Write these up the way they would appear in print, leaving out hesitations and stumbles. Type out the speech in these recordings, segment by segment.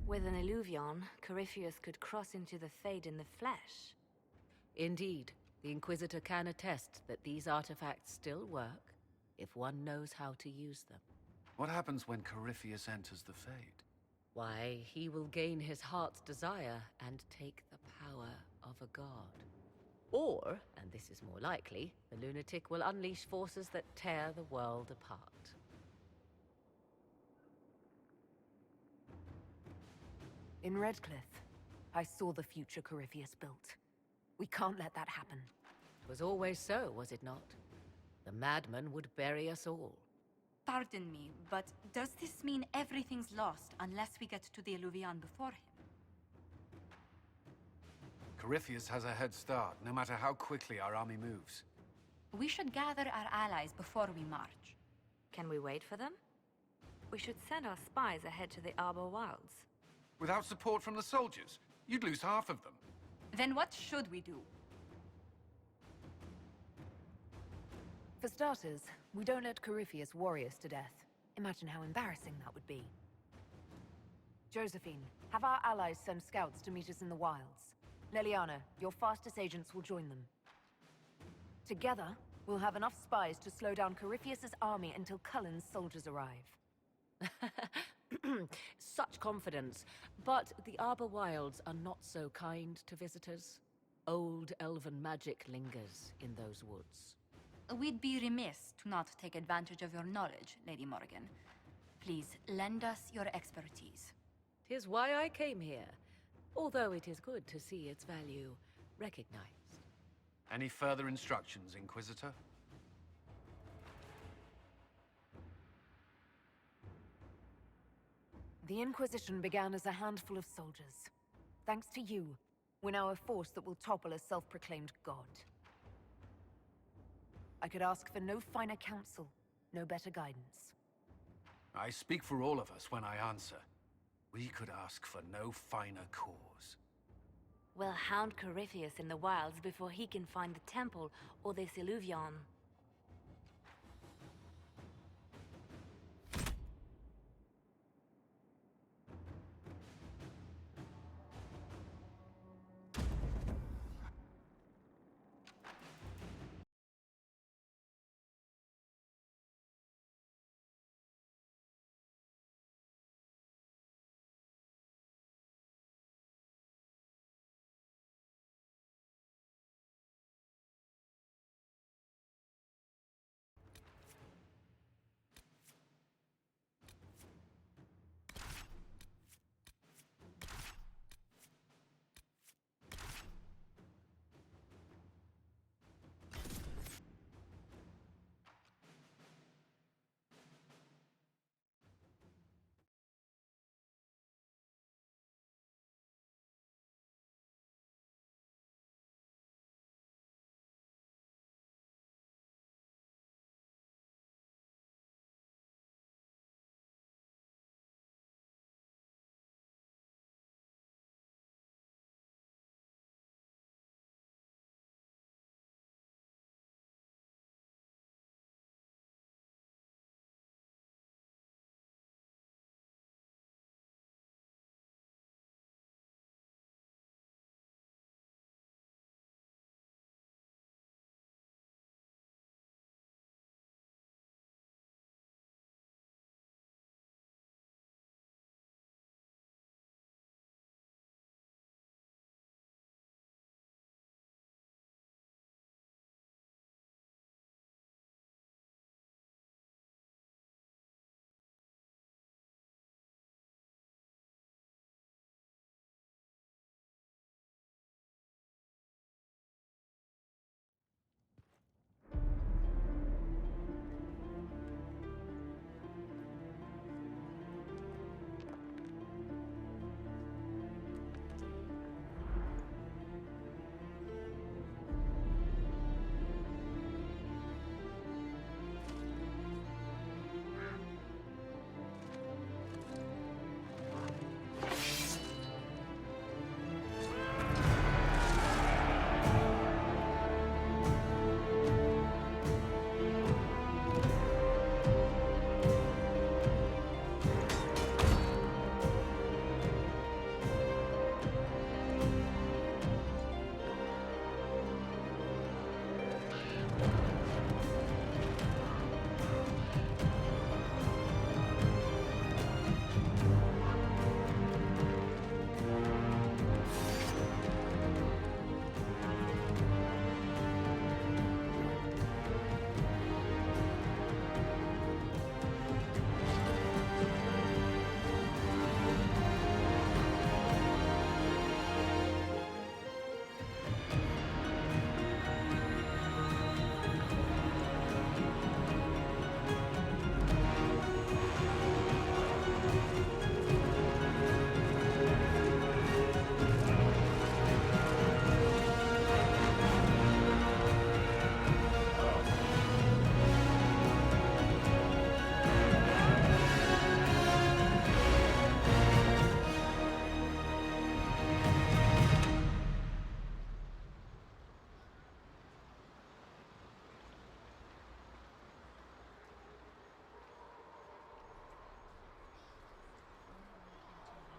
With an illuvion, Corypheus could cross into the Fade in the flesh. Indeed, the Inquisitor can attest that these artifacts still work, if one knows how to use them. What happens when Corypheus enters the Fade? Why, he will gain his heart's desire and take the power of a god. Or, and this is more likely, the lunatic will unleash forces that tear the world apart. In Redcliffe, I saw the future Corypheus built. We can't let that happen. It was always so, was it not? The madman would bury us all. Pardon me, but does this mean everything's lost unless we get to the Illuvion before him? Corypheus has a head start, no matter how quickly our army moves. We should gather our allies before we march. Can we wait for them? We should send our spies ahead to the Arbor Wilds. Without support from the soldiers, you'd lose half of them. Then what should we do? For starters, we don't let Corypheus worry us to death. Imagine how embarrassing that would be. Josephine, have our allies send scouts to meet us in the wilds. Leliana, your fastest agents will join them. Together, we'll have enough spies to slow down Corypheus's army until Cullen's soldiers arrive. Such confidence. But the Arbor Wilds are not so kind to visitors. Old elven magic lingers in those woods. We'd be remiss to not take advantage of your knowledge, Lady Morgan. Please, lend us your expertise. 'Tis why I came here, although it is good to see its value recognized. Any further instructions, Inquisitor? The Inquisition began as a handful of soldiers. Thanks to you, we're now a force that will topple a self-proclaimed god. I could ask for no finer counsel, no better guidance. I speak for all of us when I answer. We could ask for no finer cause. We'll hound Corypheus in the wilds before he can find the temple or this illuvion.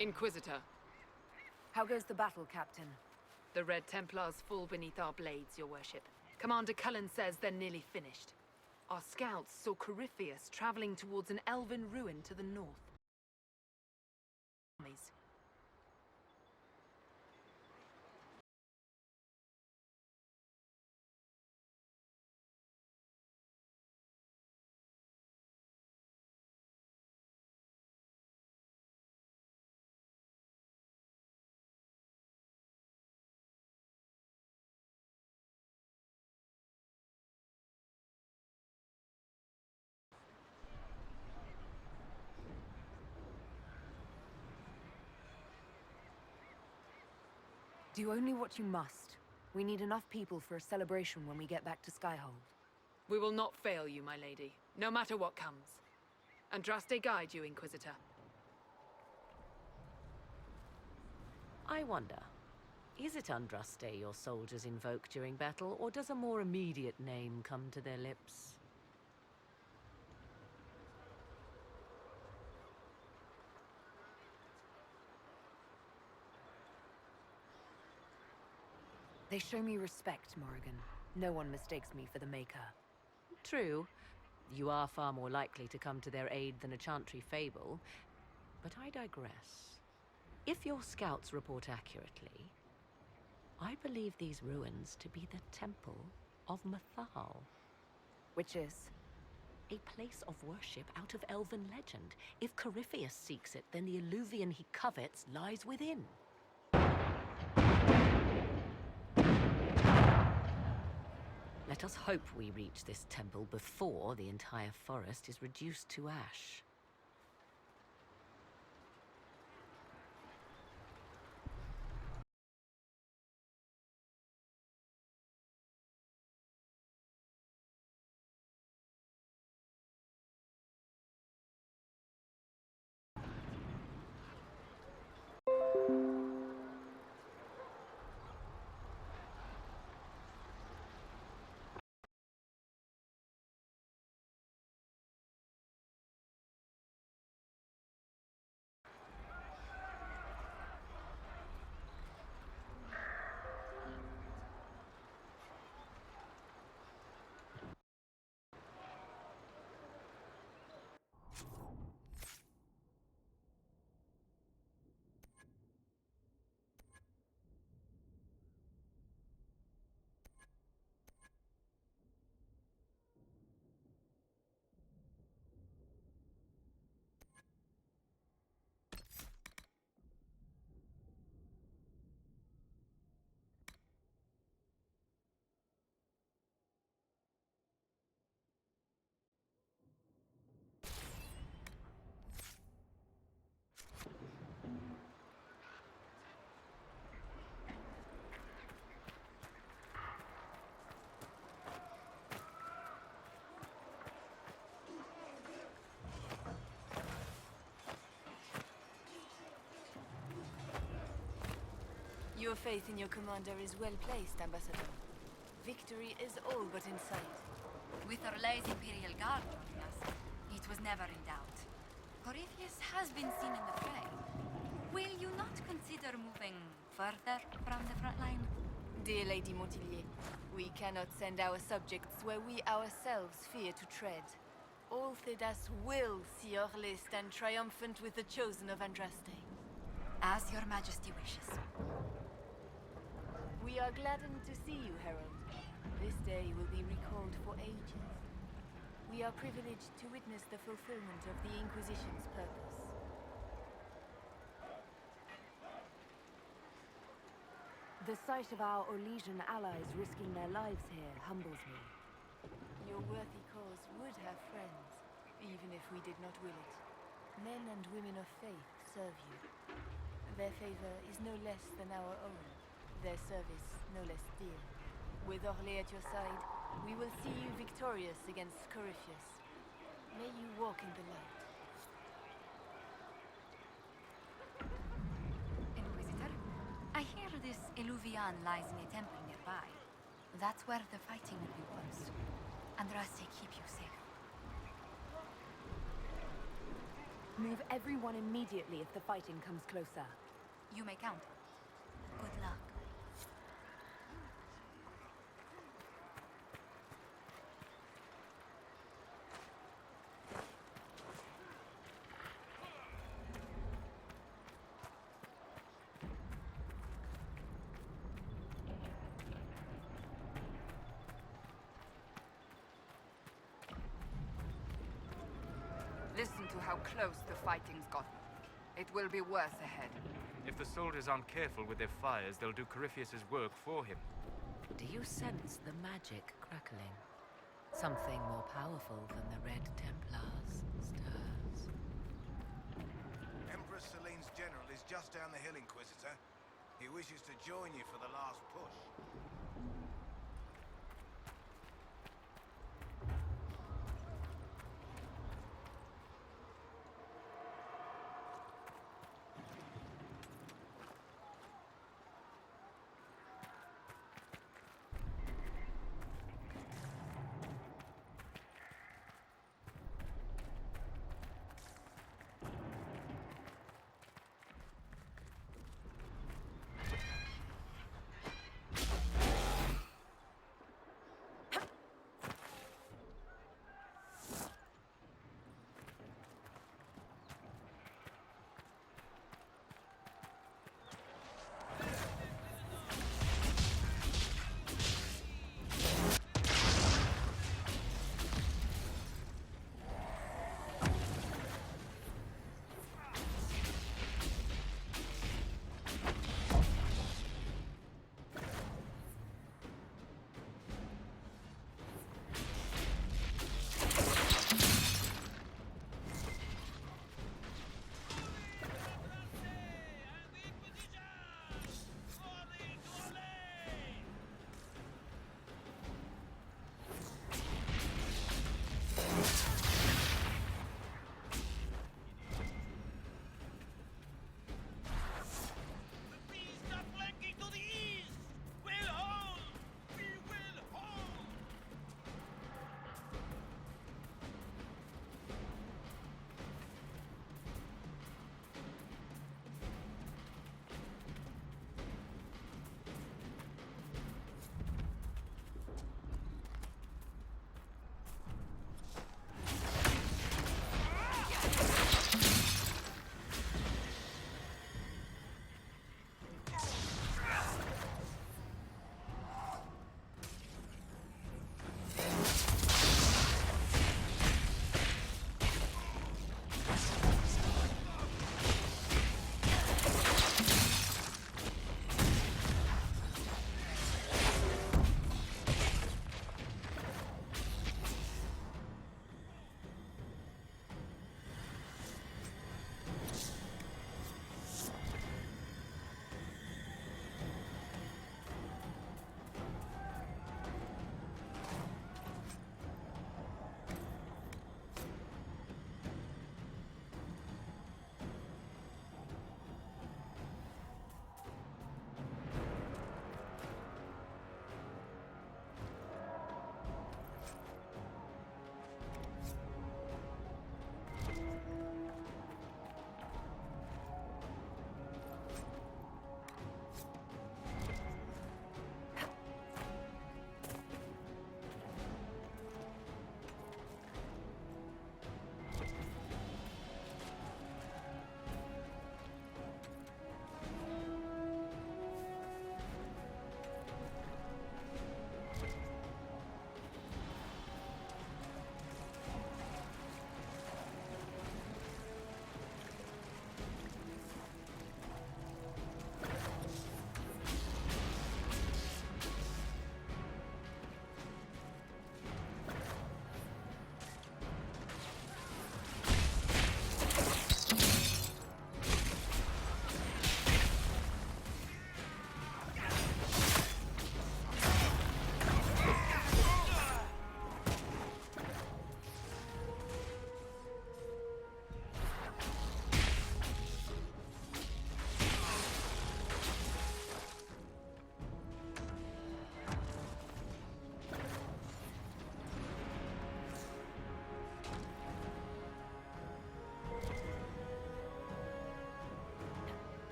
Inquisitor, How goes the battle, Captain? the Red Templars fall beneath our blades, your worship. Commander Cullen says they're nearly finished. Our scouts saw Corypheus traveling towards an elven ruin to the north. Armies. Do only what you must. We need enough people for a celebration when we get back to Skyhold. We will not fail you, my lady, no matter what comes. Andraste guide you, Inquisitor. I wonder, is it Andraste your soldiers invoke during battle, or does a more immediate name come to their lips? They show me respect, Morrigan. No one mistakes me for the Maker. True, you are far more likely to come to their aid than a Chantry fable, but I digress. If your scouts report accurately, I believe these ruins to be the Temple of Mathal. Which is? A place of worship out of elven legend. If Corypheus seeks it, then the Illuvian he covets lies within. Let us hope we reach this temple before the entire forest is reduced to ash. Your faith in your commander is well placed, Ambassador. Victory is all but in sight. With Orlais' Imperial Guard joining us, it was never in doubt. Corypheus has been seen in the fray. Will you not consider moving further from the front line? Dear Lady Montillier, we cannot send our subjects where we ourselves fear to tread. All Thedas will see Orlais stand triumphant with the chosen of Andraste. As your majesty wishes. We are gladdened to see you, Herald. This day will be recalled for ages. We are privileged to witness the fulfillment of the Inquisition's purpose. The sight of our Orlesian allies risking their lives here humbles me. Your worthy cause would have friends, even if we did not will it. Men and women of faith serve you. Their favor is no less than our own. Their service no less dear. With Orlais at your side, we will see you victorious against Corypheus. May you walk in the light. Inquisitor, I hear this Illuvian lies in a temple nearby. That's where the fighting will be worst. Andraste keep you safe. Move everyone immediately if the fighting comes closer. You may count. Good luck. Listen to how close the fighting's gotten. It will be worse ahead. If the soldiers aren't careful with their fires, they'll do Corypheus's work for him. Do you sense the magic crackling? Something more powerful than the Red Templars stirs. Empress Celine's general is just down the hill, Inquisitor. He wishes to join you for the last push.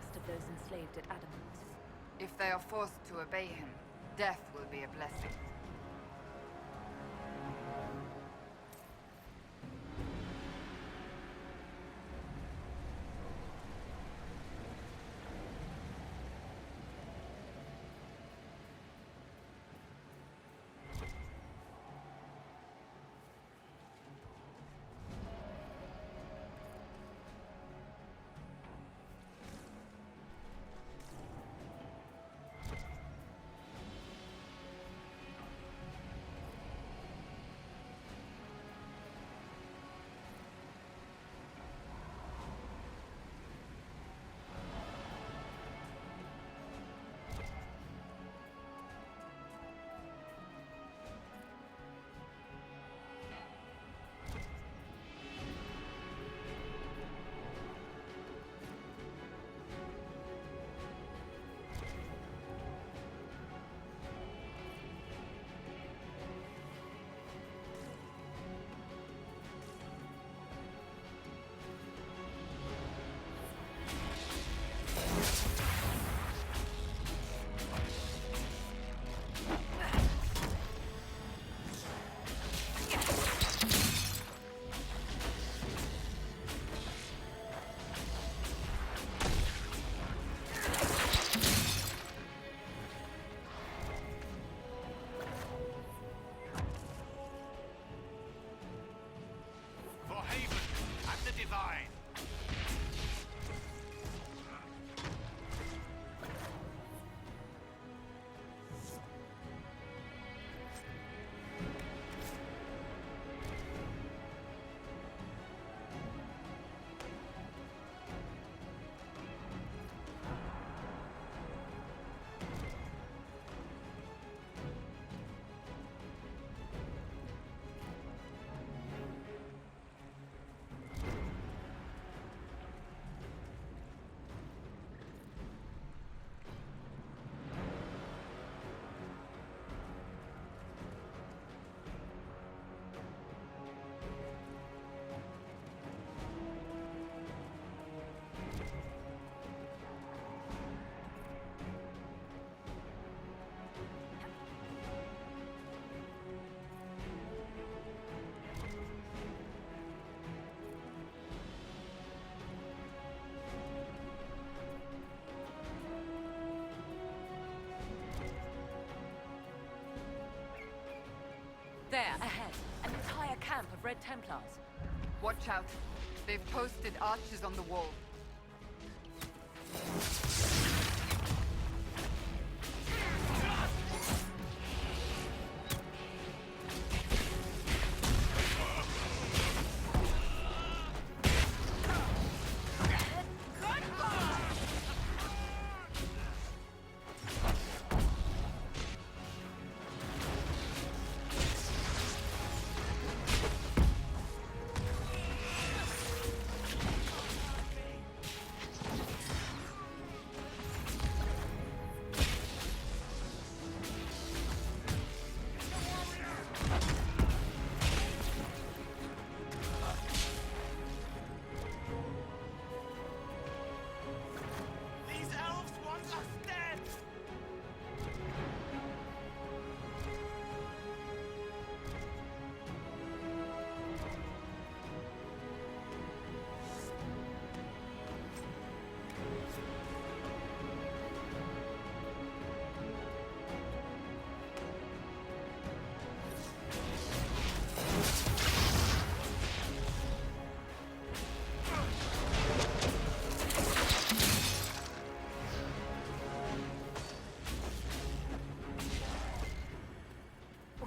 last of those enslaved at Adamant. If they are forced to obey him, death will be a blessing. There, ahead. An entire camp of Red Templars. Watch out. They've posted archers on the wall.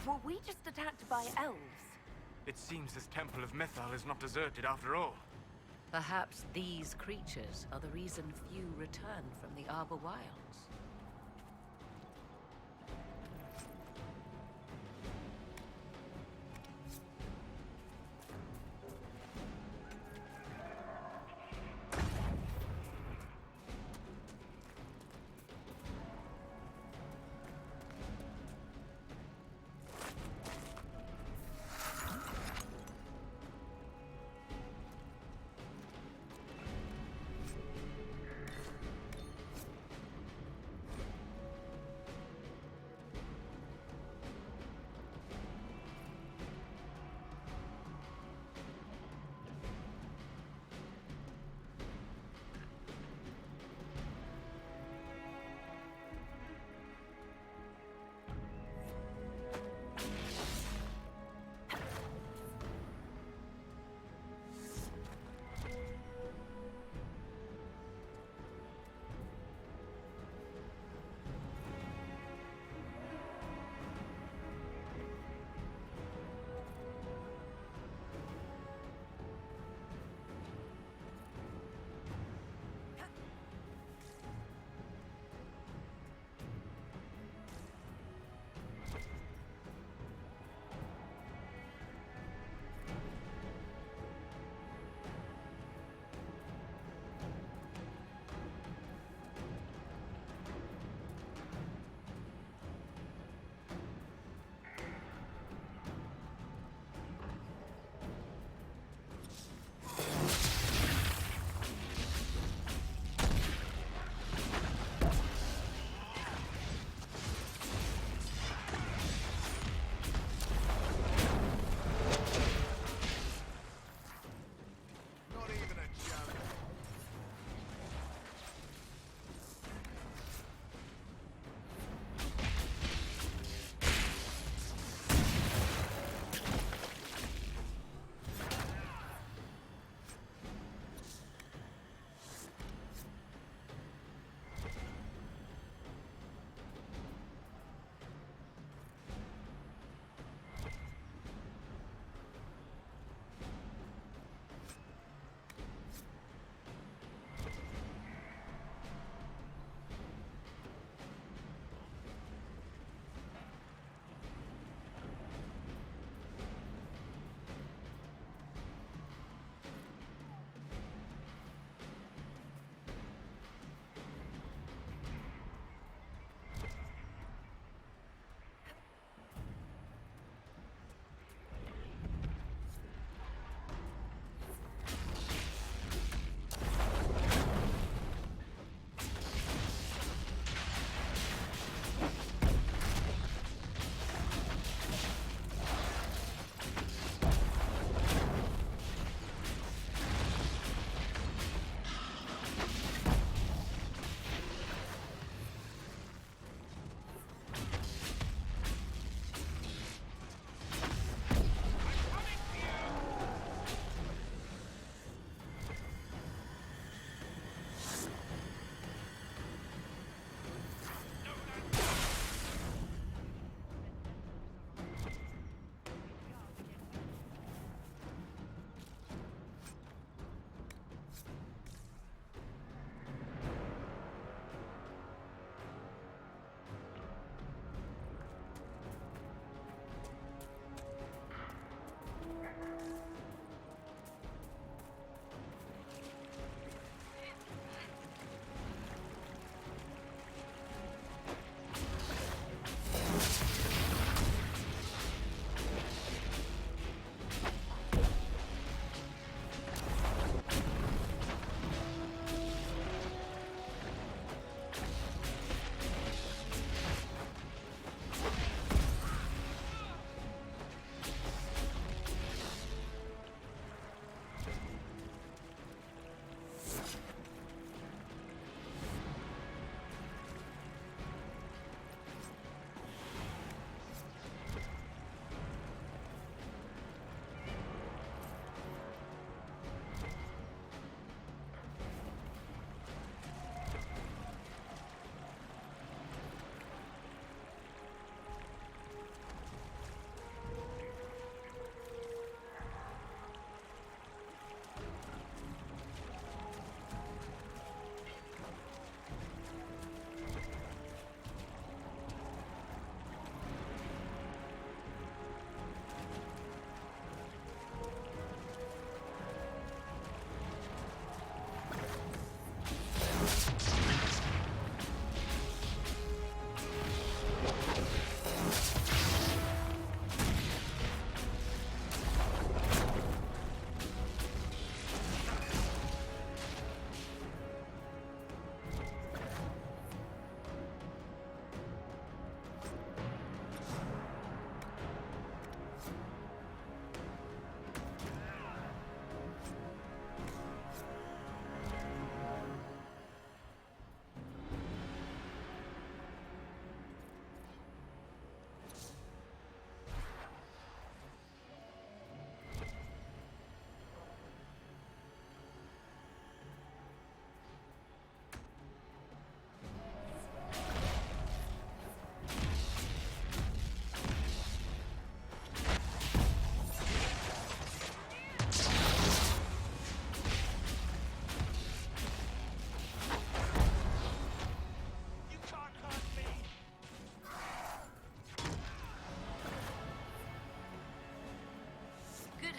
Were we just attacked by elves? It seems this Temple of Mythal is not deserted after all. Perhaps these creatures are the reason few return from the Arbor Wilds.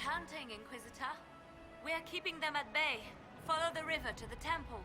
hunting, Inquisitor. We're keeping them at bay. Follow the river to the temple.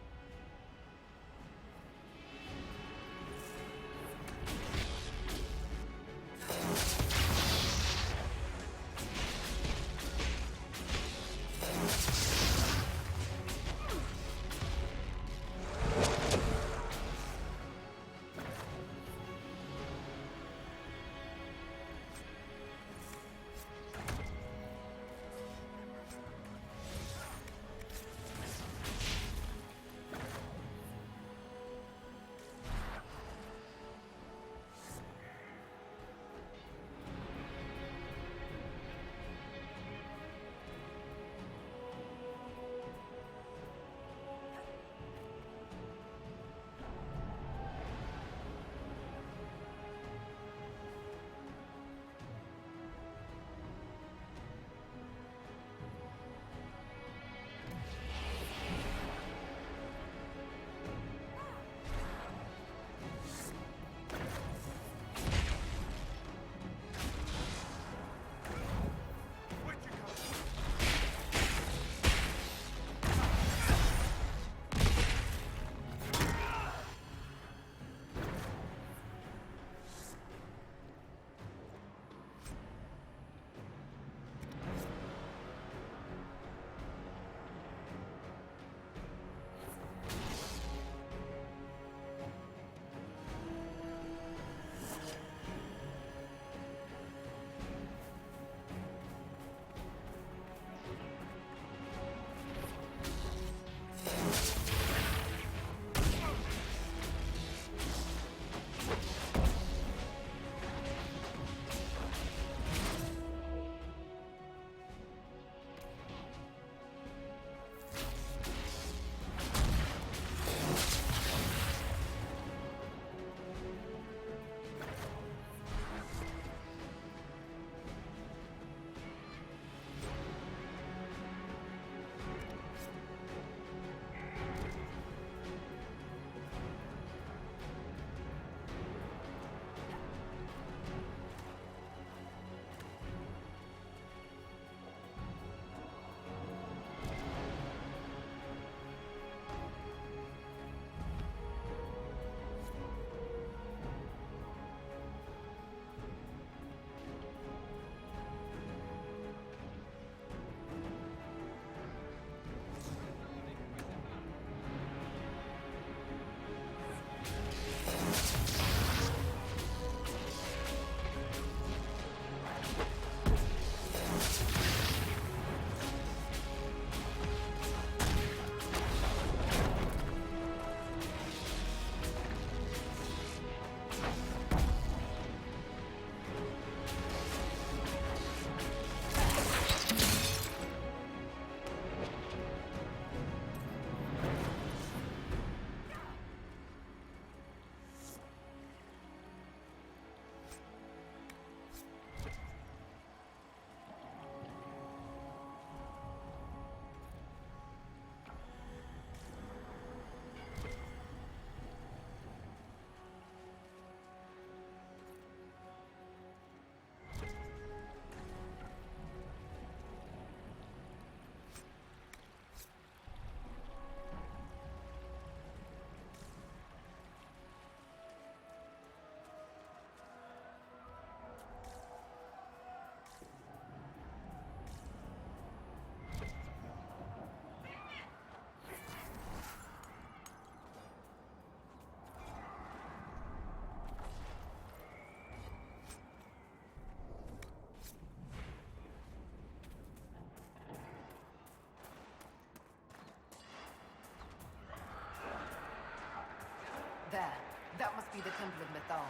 There. That must be the Temple of Mythal.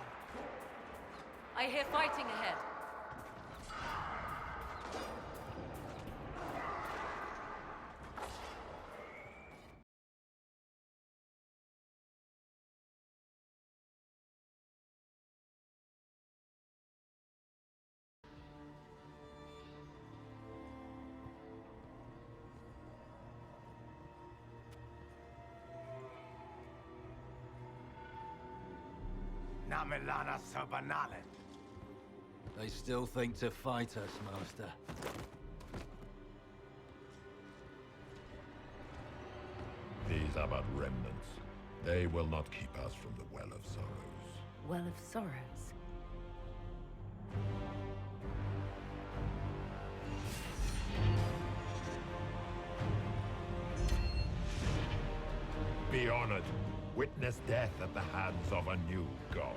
I hear fighting ahead. Namilana Sabanalet. They still think to fight us, Master. matter about remnants. They will not keep us from the Well of Sorrows. Well of Sorrows. Be honored. Witness death at the hands of a new god.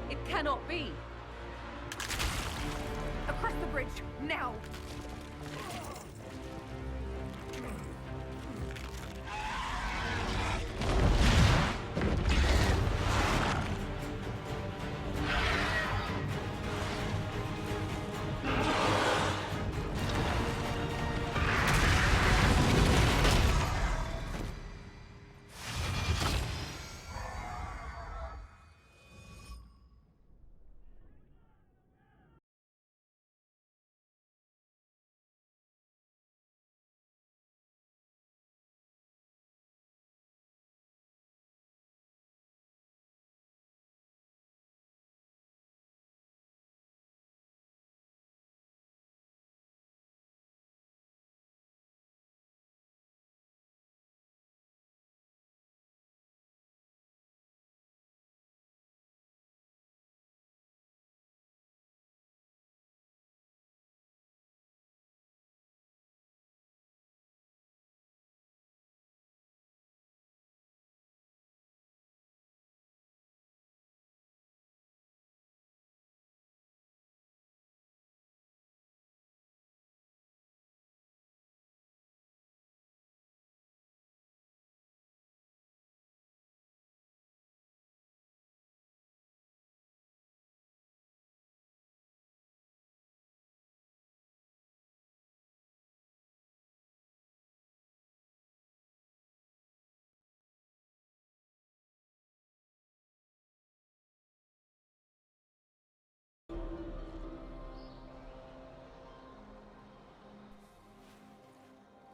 It cannot be! Across the bridge, now!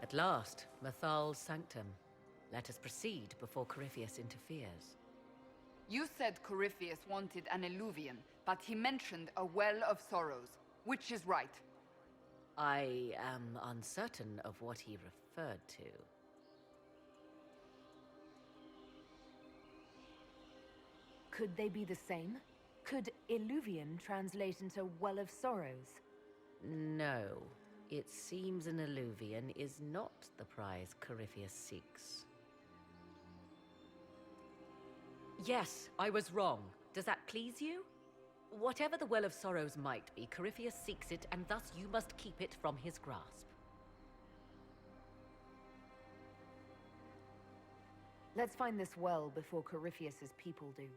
At last, Mathal's sanctum. Let us proceed before Corypheus interferes. You said Corypheus wanted an eluvian, but he mentioned a Well of Sorrows. Which is right? I am uncertain of what he referred to. Could they be the same? Could Illuvian translate into Well of Sorrows? No. It seems an eluvian is not the prize Corypheus seeks. Yes, I was wrong. Does that please you? Whatever the Well of Sorrows might be, Corypheus seeks it, and thus you must keep it from his grasp. Let's find this well before Corypheus's people do.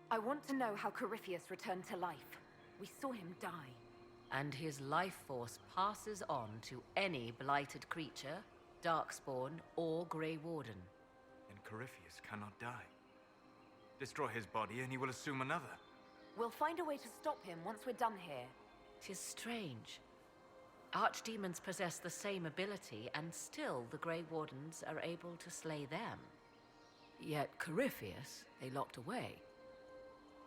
I want to know how Corypheus returned to life. We saw him die. And his life force passes on to any blighted creature, Darkspawn, or Grey Warden. And Corypheus cannot die. Destroy his body and he will assume another. We'll find a way to stop him once we're done here. 'Tis strange. Archdemons possess the same ability, and still the Grey Wardens are able to slay them. Yet Corypheus, they locked away.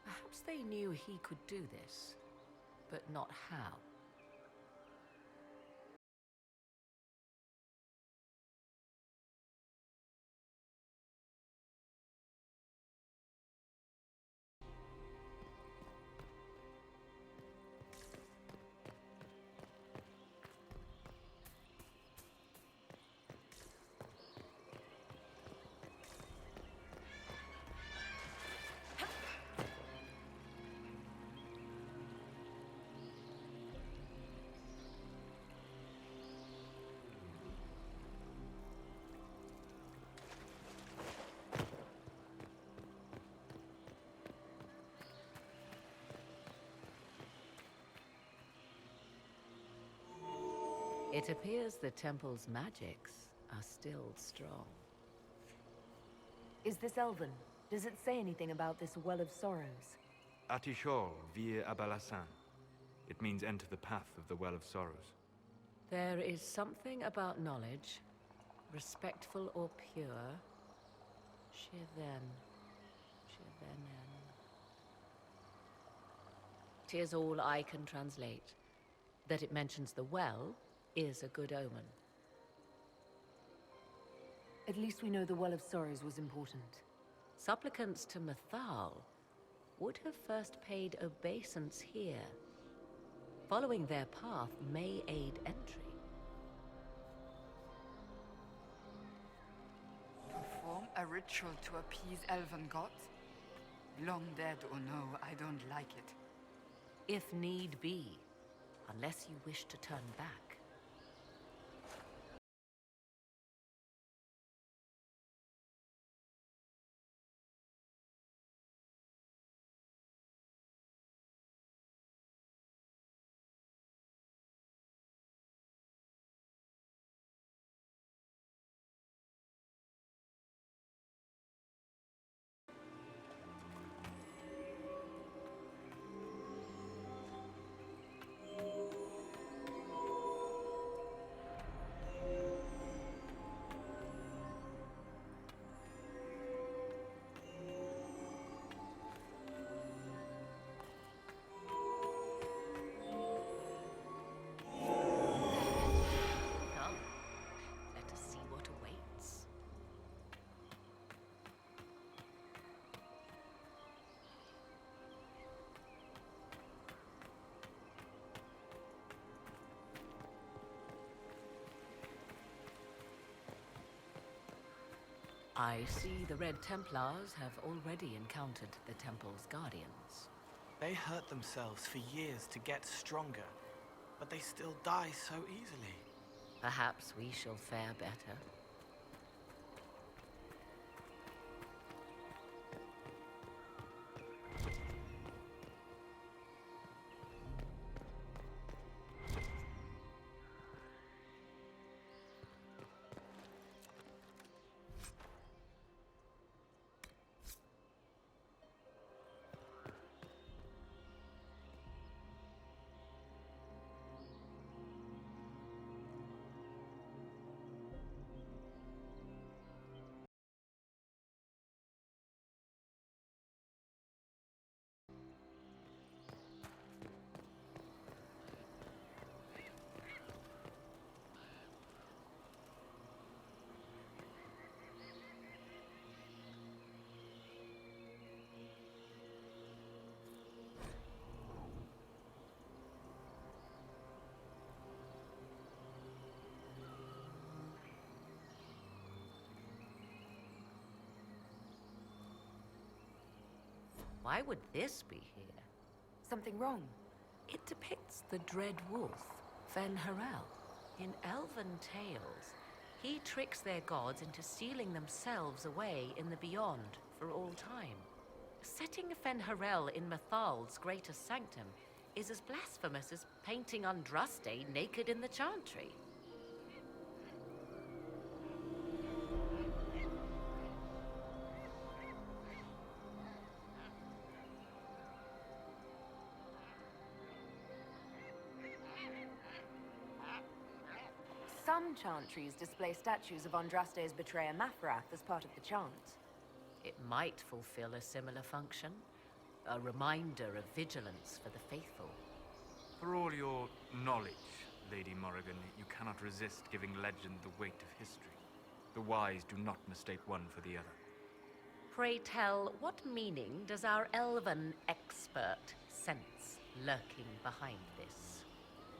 Perhaps they knew he could do this, but not how. It appears the temple's magics are still strong. Is this Elven? Does it say anything about this Well of Sorrows? Atishol vir Abalassan. It means enter the path of the Well of Sorrows. There is something about knowledge, respectful or pure. Shiven. Shivenen. 'Tis all I can translate. That it mentions the well is a good omen. At least we know the Well of Sorrows was important. Supplicants to Mathal would have first paid obeisance here. Following their path may aid entry. Perform a ritual to appease elven gods? Long dead or no, I don't like it. If need be, unless you wish to turn back. Come, let us see what awaits. I see the Red Templars have already encountered the Temple's guardians. They hurt themselves for years to get stronger, but they still die so easily. Perhaps we shall fare better. Why would this be here? Something wrong? It depicts the Dread Wolf, Fen-Harel. In elven tales, he tricks their gods into sealing themselves away in the beyond for all time. Setting Fen-Harel in Mathal's greatest sanctum is as blasphemous as painting Andraste naked in the chantry. Some chantries display statues of Andraste's betrayer Mathrath as part of the chant. It might fulfill a similar function, a reminder of vigilance for the faithful. For all your knowledge, Lady Morrigan, you cannot resist giving legend the weight of history. The wise do not mistake one for the other. Pray tell, what meaning does our elven expert sense lurking behind this?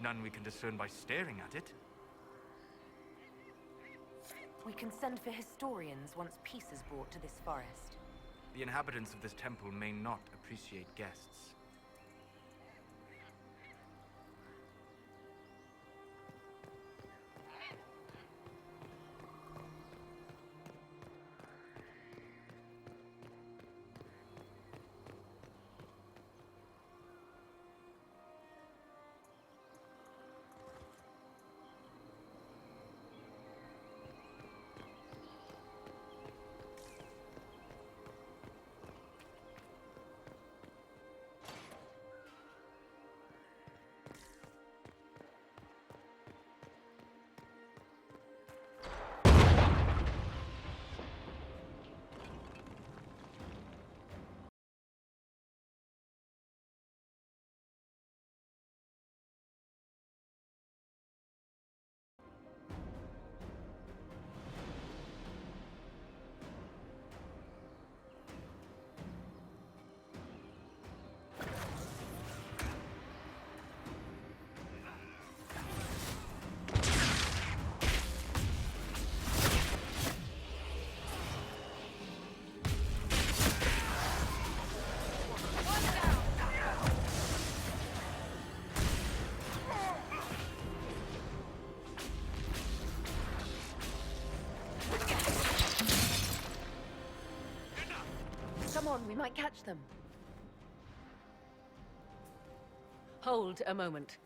None we can discern by staring at it. We can send for historians once peace is brought to this forest. The inhabitants of this temple may not appreciate guests. Come on, we might catch them. Hold a moment.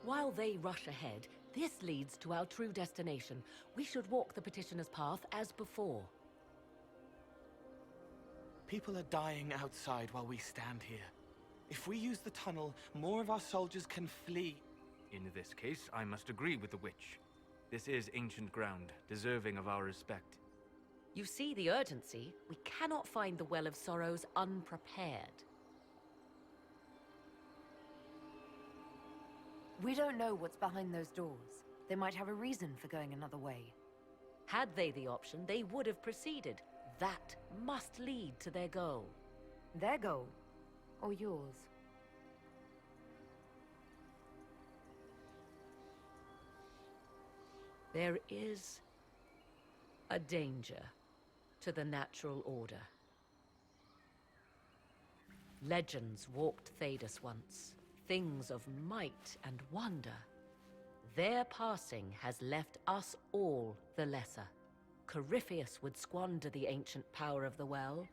While they rush ahead, this leads to our true destination. We should walk the petitioner's path as before. People are dying outside while we stand here. If we use the tunnel, more of our soldiers can flee. In this case, I must agree with the witch. This is ancient ground, deserving of our respect. You see the urgency? We cannot find the Well of Sorrows unprepared. We don't know what's behind those doors. They might have a reason for going another way. Had they the option, they would have proceeded. That must lead to their goal. Their goal? Or yours? There is a danger to the natural order. Legends walked Thedas once, things of might and wonder. Their passing has left us all the lesser. Corypheus would squander the ancient power of the well.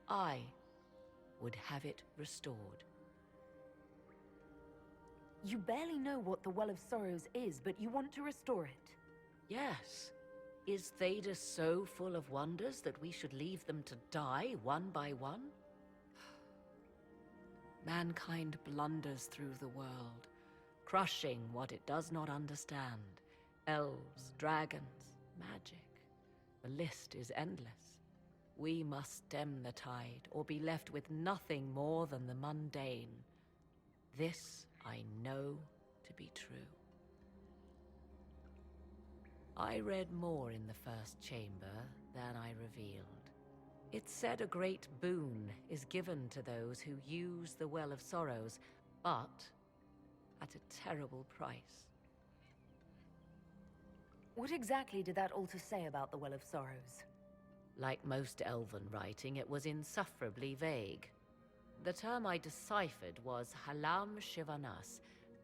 I would have it restored. You barely know what the Well of Sorrows is, but you want to restore it. Yes. Is Thedas so full of wonders that we should leave them to die one by one? Mankind blunders through the world, crushing what it does not understand. Elves, dragons, magic. The list is endless. We must stem the tide, or be left with nothing more than the mundane. This I know to be true. I read more in the first chamber than I revealed. It said a great boon is given to those who use the Well of Sorrows, but at a terrible price. What exactly did that altar say about the Well of Sorrows? Like most elven writing, it was insufferably vague. The term I deciphered was Halam Shivanas,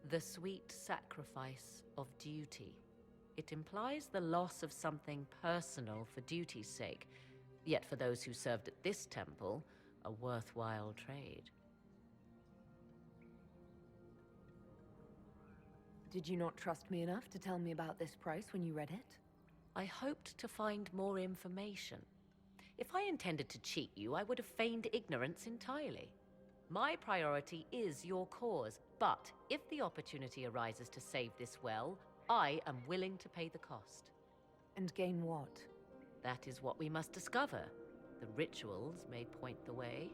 the sweet sacrifice of duty. It implies the loss of something personal for duty's sake, yet for those who served at this temple, a worthwhile trade. Did you not trust me enough to tell me about this price when you read it? I hoped to find more information. If I intended to cheat you, I would have feigned ignorance entirely. My priority is your cause, but if the opportunity arises to save this well, I am willing to pay the cost. And gain what? That is what we must discover. The rituals may point the way.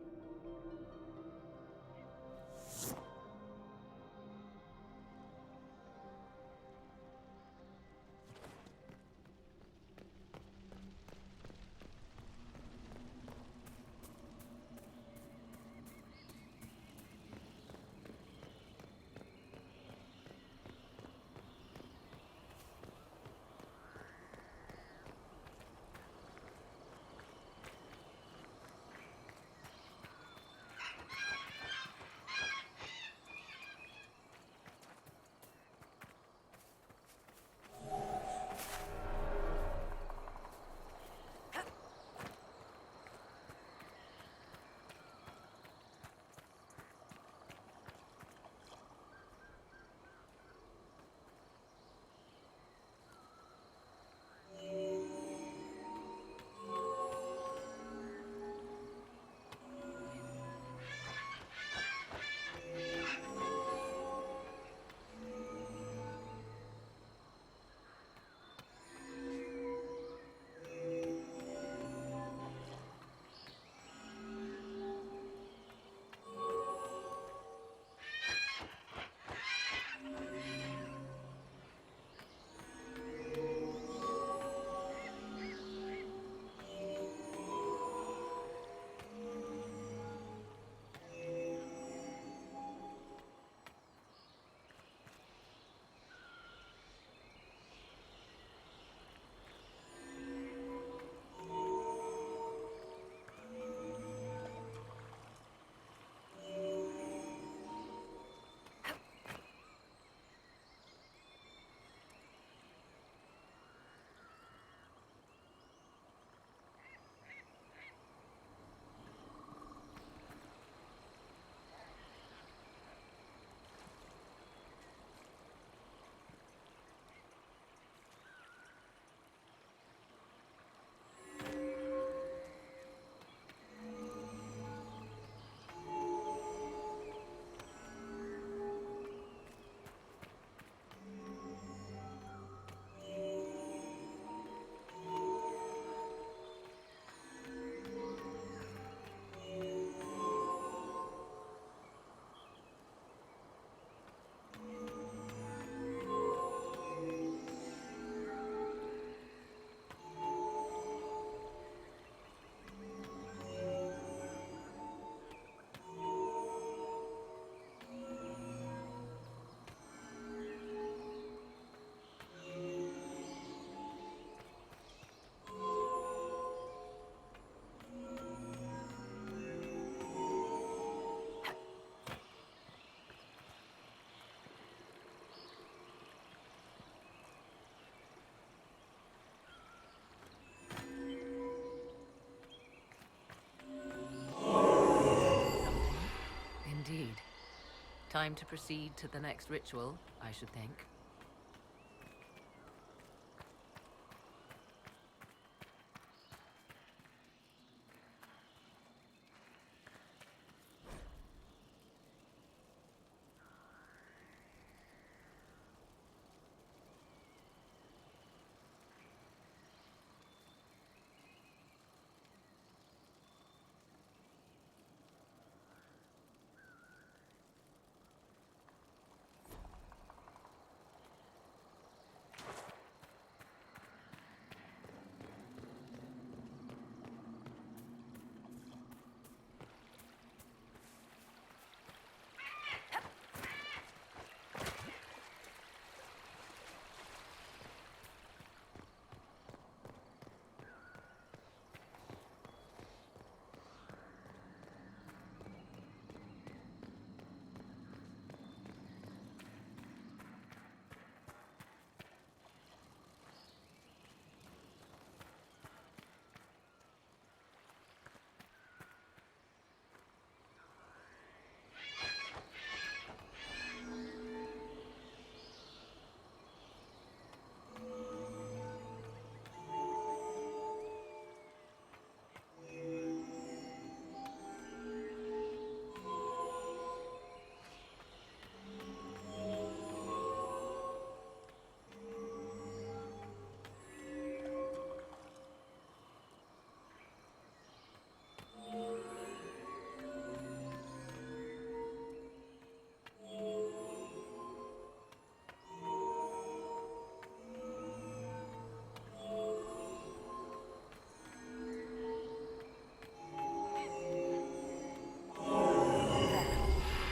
Time to proceed to the next ritual, I should think.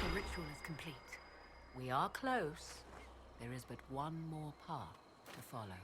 The ritual is complete. We are close. There is but one more path to follow.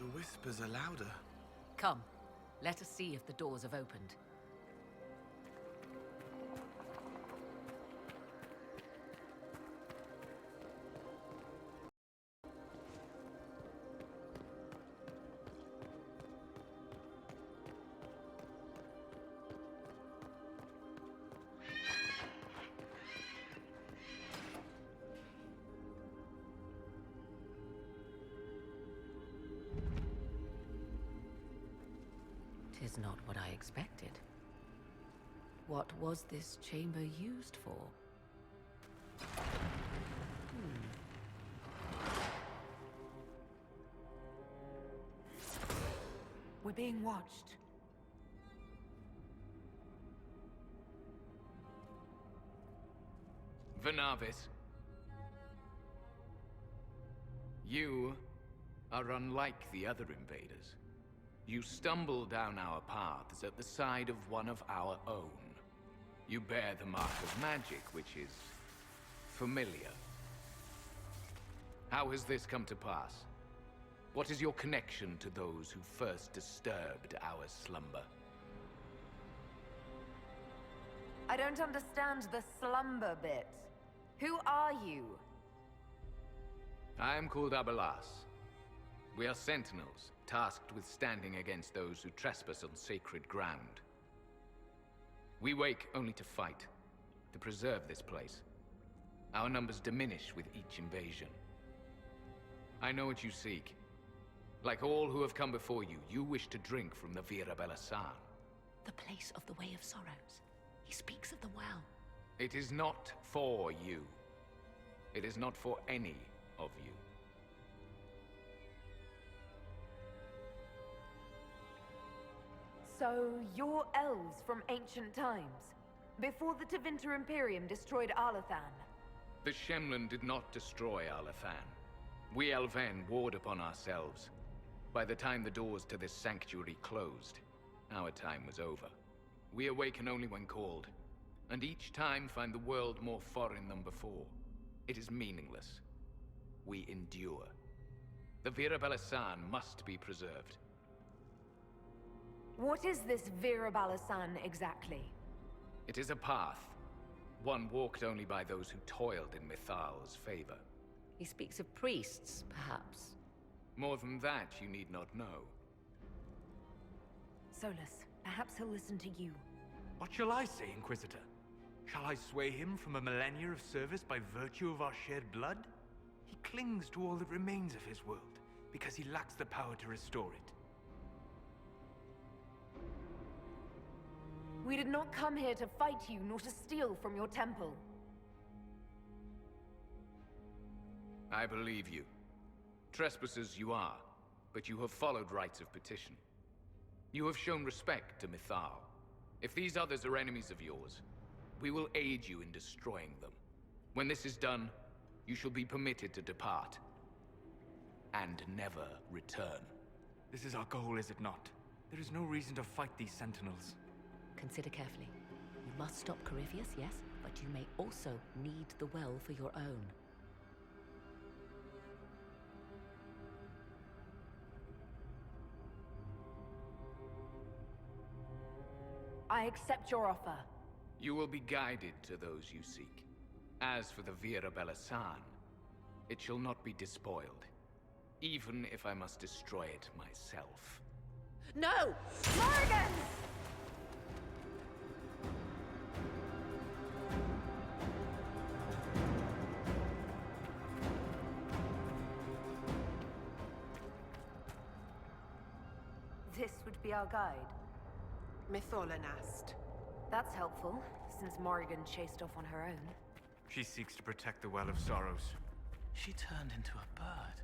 whispers are louder. Come, let us see if the doors have opened. Tis not what I expected. What was this chamber used for? We're being watched. Venavis. You are unlike the other invaders. You stumble down our paths at the side of one of our own. You bear the mark of magic, which is familiar. How has this come to pass? What is your connection to those who first disturbed our slumber? I don't understand the slumber bit. Who are you? I am called Abelas. We are sentinels, tasked with standing against those who trespass on sacred ground. We wake only to fight, to preserve this place. Our numbers diminish with each invasion. I know what you seek. Like all who have come before you, you wish to drink from the Vira Belasan. The place of the Way of Sorrows. He speaks of the well. It is not for you. It is not for any of you. So, you're elves from ancient times, before the Tevinter Imperium destroyed Arlathan. The Shemlin did not destroy Arlathan. We Elven warred upon ourselves. By the time the doors to this sanctuary closed, our time was over. We awaken only when called, and each time find the world more foreign than before. It is meaningless. We endure. The Vira Belasan must be preserved. What is this Vira Belasan exactly? It is a path, one walked only by those who toiled in Mithal's favor. He speaks of priests, perhaps. More than that, you need not know. Solus, perhaps he'll listen to you. What shall I say, Inquisitor? Shall I sway him from a millennia of service by virtue of our shared blood? He clings to all that remains of his world, because he lacks the power to restore it. We did not come here to fight you, nor to steal from your temple. I believe you. Trespassers you are, but you have followed rites of petition. You have shown respect to Mithal. If these others are enemies of yours, we will aid you in destroying them. When this is done, you shall be permitted to depart. And never return. This is our goal, is it not? There is no reason to fight these sentinels. Consider carefully. You must stop Corypheus, yes, but you may also need the well for your own. I accept your offer. You will be guided to those you seek. As for the Vira Belasan, it shall not be despoiled, even if I must destroy it myself. No! Morgan! This would be our guide. Mytholanast. That's helpful, since Morrigan chased off on her own. She seeks to protect the Well of Sorrows. She turned into a bird.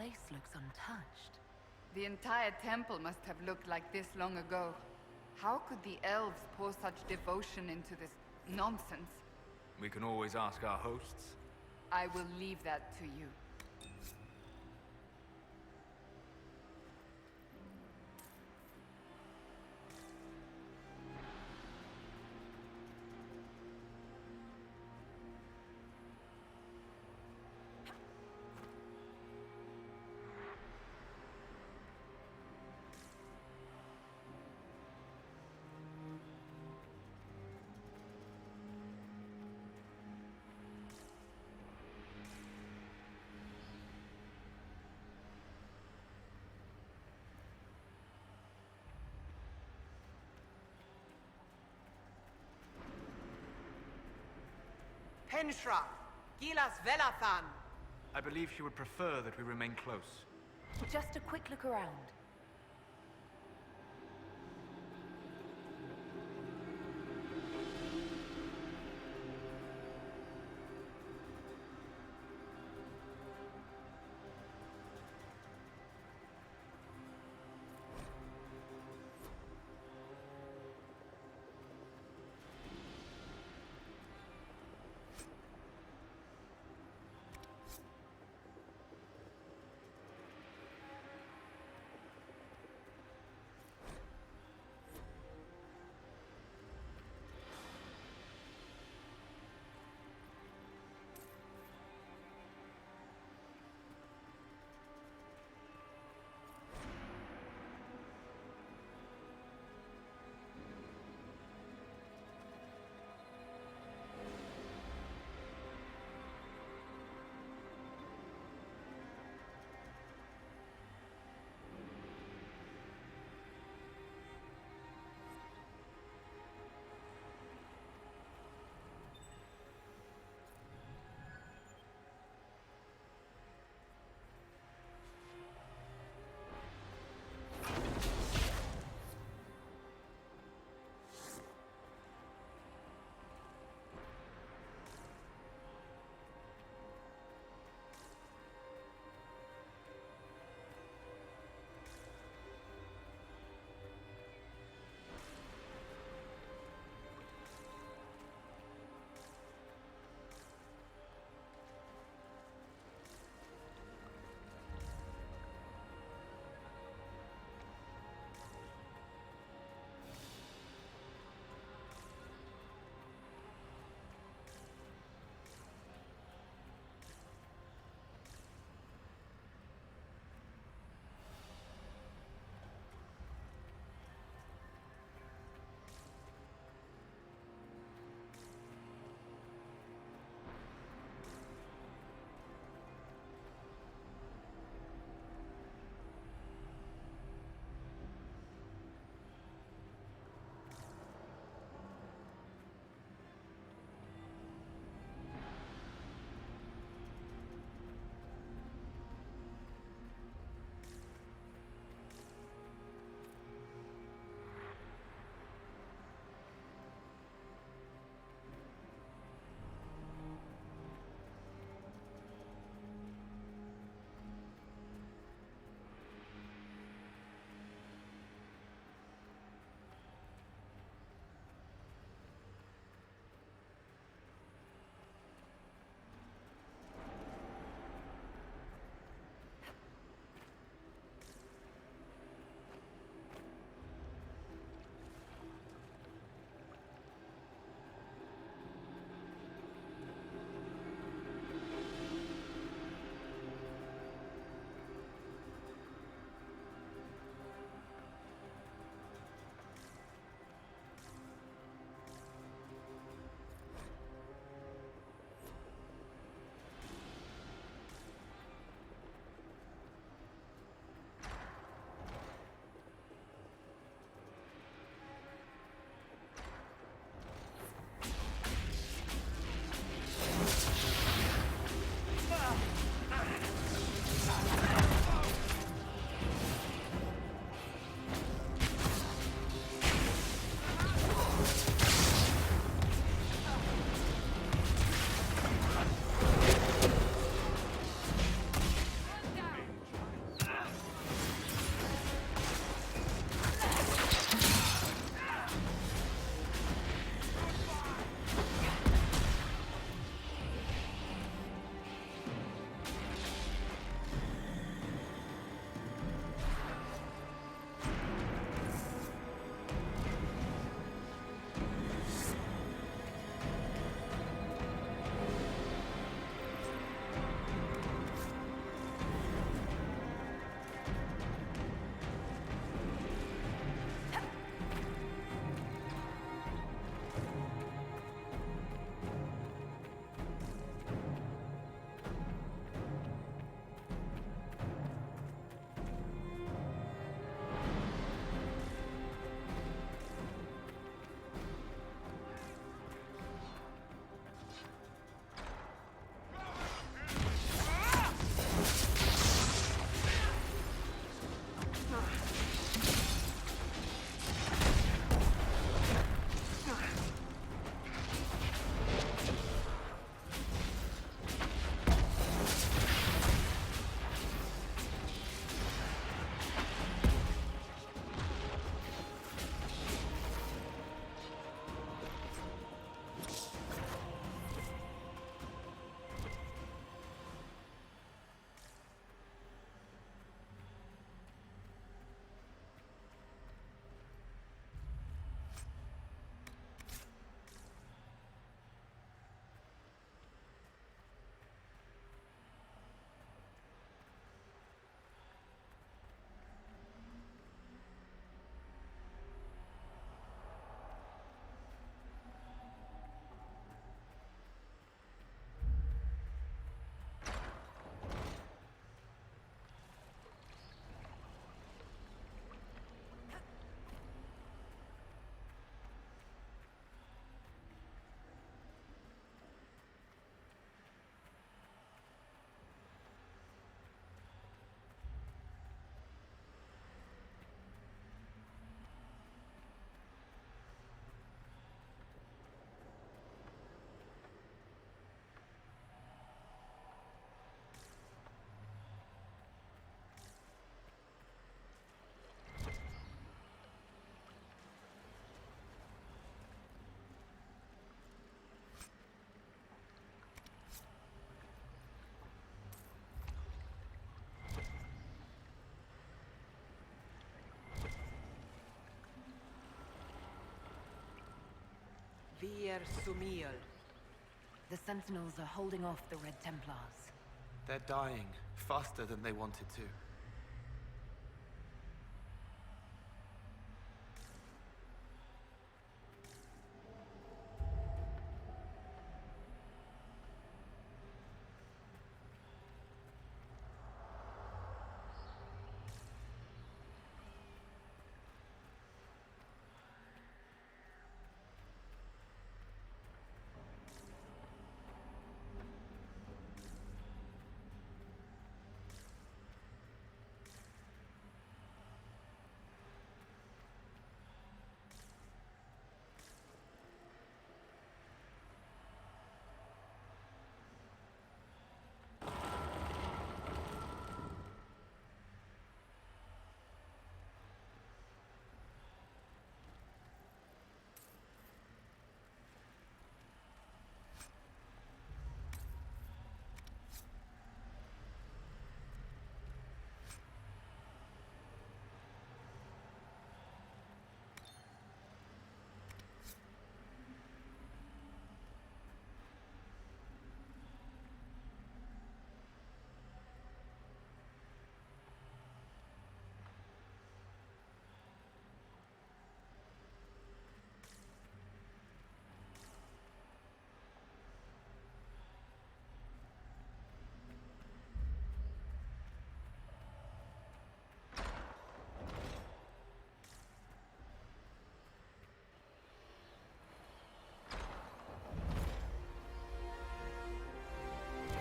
place looks untouched. The entire temple must have looked like this long ago. How could the elves pour such devotion into this nonsense? We can always ask our hosts. I will leave that to you. Penshra, Gilas Velathan. I believe she would prefer that we remain close. Just a quick look around. Sumil. The Sentinels are holding off the Red Templars. They're dying faster than they wanted to.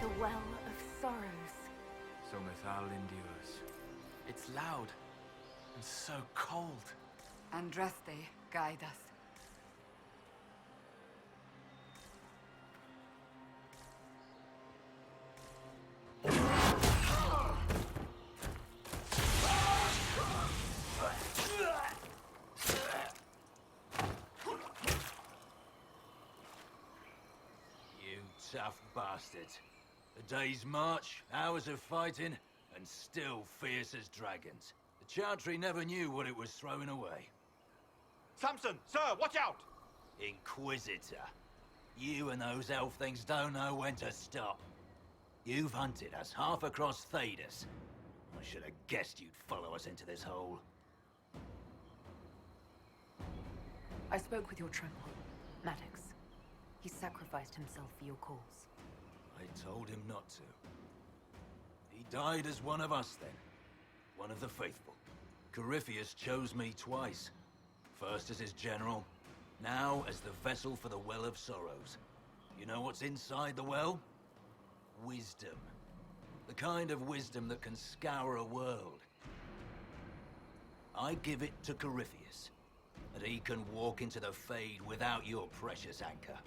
The Well of Sorrows. So Mithal endures. It's loud and so cold. Andraste, guide us. You tough bastards. A day's march, hours of fighting, and still fierce as dragons. The Chantry never knew what it was throwing away. Samson, sir, watch out! Inquisitor. You and those elf things don't know when to stop. You've hunted us half across Thedas. I should have guessed you'd follow us into this hole. I spoke with your Tremble, Maddox. He sacrificed himself for your cause. I told him not to. He died as one of us then. One of the faithful. Corypheus chose me twice. First as his general, now as the vessel for the Well of Sorrows. You know what's inside the well? Wisdom. The kind of wisdom that can scour a world. I give it to Corypheus, that he can walk into the Fade without your precious anchor.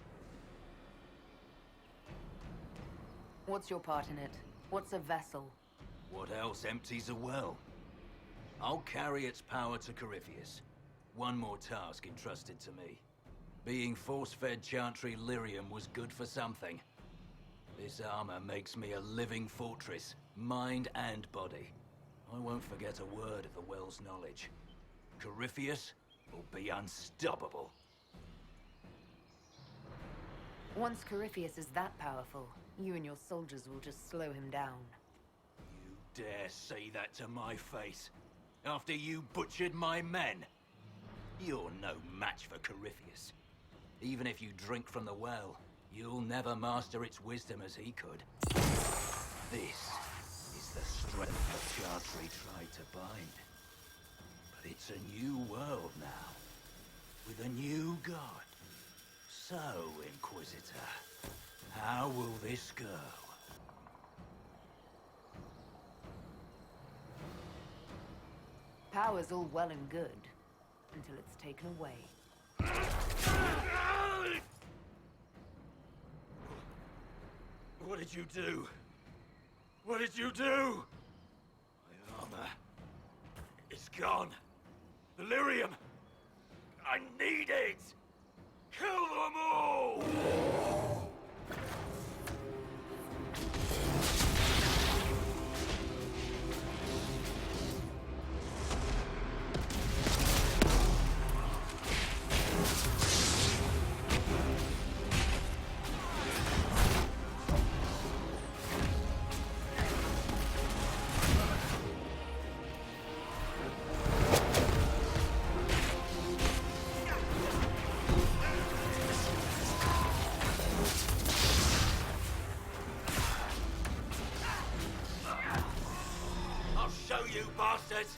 What's your part in it? What's a vessel? What else empties a well? I'll carry its power to Corypheus. One more task entrusted to me. Being force-fed Chantry lyrium was good for something. This armor makes me a living fortress, mind and body. I won't forget a word of the well's knowledge. Corypheus will be unstoppable. Once Corypheus is that powerful, you and your soldiers will just slow him down. You dare say that to my face? After you butchered my men? You're no match for Corypheus. Even if you drink from the well, you'll never master its wisdom as he could. This is the strength the Chantry tried to bind. But it's a new world now, with a new god. So, Inquisitor, how will this go? Power's all well and good, until it's taken away. What did you do? What did you do? My armor. It's gone. The lyrium. I need it! Kill them all! bastards!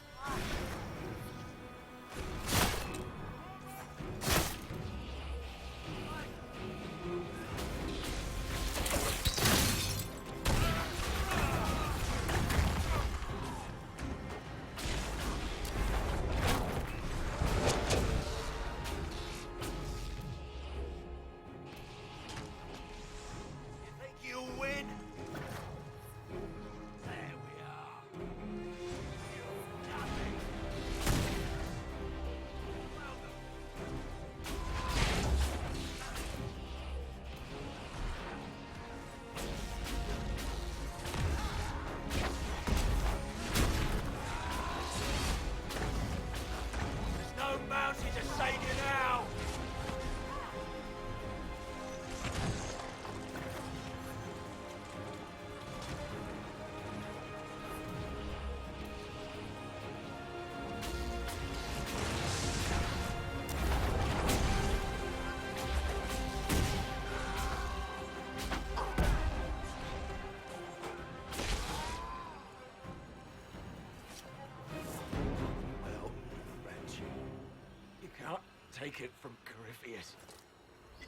Take it from Corypheus.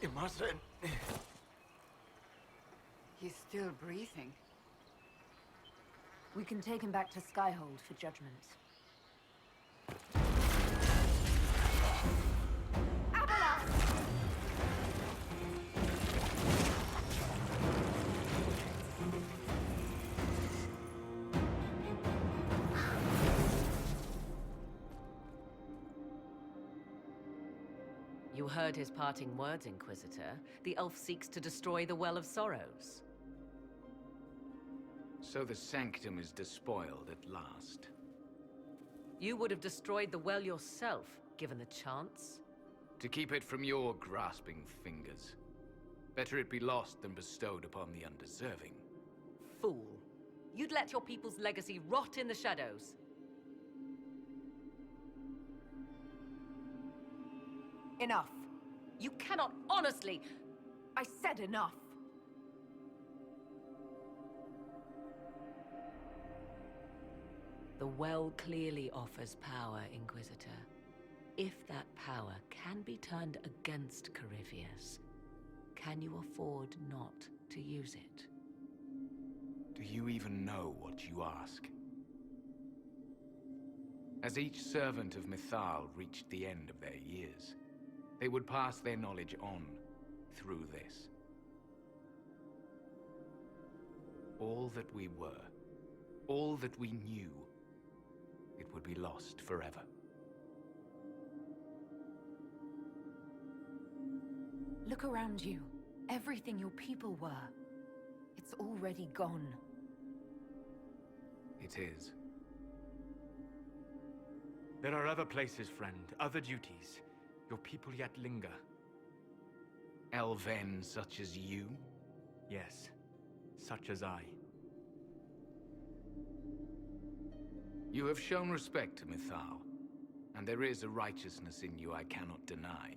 You mustn't. He's still breathing. We can take him back to Skyhold for judgment. You heard his parting words, Inquisitor. The elf seeks to destroy the Well of Sorrows. So the Sanctum is despoiled at last. You would have destroyed the well yourself, given the chance. To keep it from your grasping fingers. Better it be lost than bestowed upon the undeserving. Fool. You'd let your people's legacy rot in the shadows. Enough. You cannot honestly... I said enough. The well clearly offers power, Inquisitor. If that power can be turned against Corypheus, can you afford not to use it? Do you even know what you ask? As each servant of Mythal reached the end of their years, they would pass their knowledge on through this. All that we were, all that we knew, it would be lost forever. Look around you. Everything your people were. It's already gone. It is. There are other places, friend, other duties. Your people yet linger. Elven such as you? Yes, such as I. You have shown respect to Mythal, and there is a righteousness in you I cannot deny.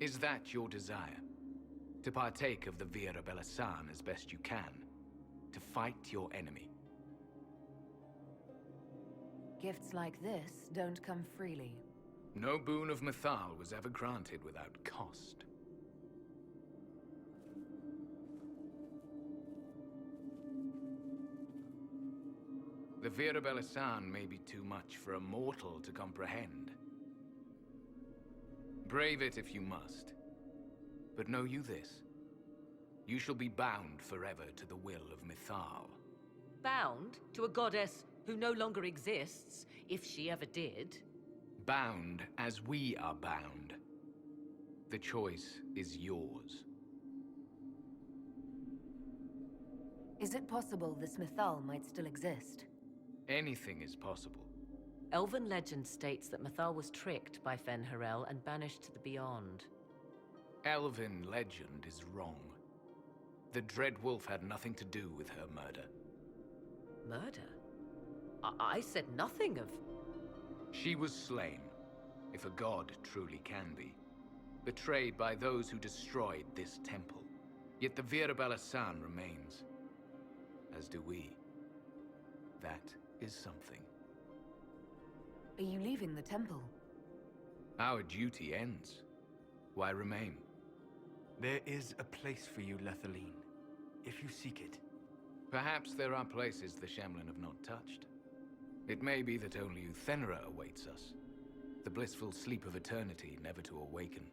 Is that your desire? To partake of the Vira Belasan as best you can? To fight your enemy? Gifts like this don't come freely. No boon of Mythal was ever granted without cost. The Vira Belasan may be too much for a mortal to comprehend. Brave it if you must. But know you this. You shall be bound forever to the will of Mythal. Bound to a goddess who no longer exists, if she ever did. Bound as we are bound. The choice is yours. Is it possible this Mythal might still exist? Anything is possible. Elven legend states that Mythal was tricked by Fen-Harel and banished to the Beyond. Elven legend is wrong. The Dread Wolf had nothing to do with her murder. Murder? I said nothing of... She was slain, if a god truly can be. Betrayed by those who destroyed this temple. Yet the Vira Belasan remains. As do we. That is something. Are you leaving the temple? Our duty ends. Why remain? There is a place for you, Lethaline, if you seek it. Perhaps there are places the Shemlin have not touched. It may be that only Uthenra awaits us. The blissful sleep of eternity, never to awaken,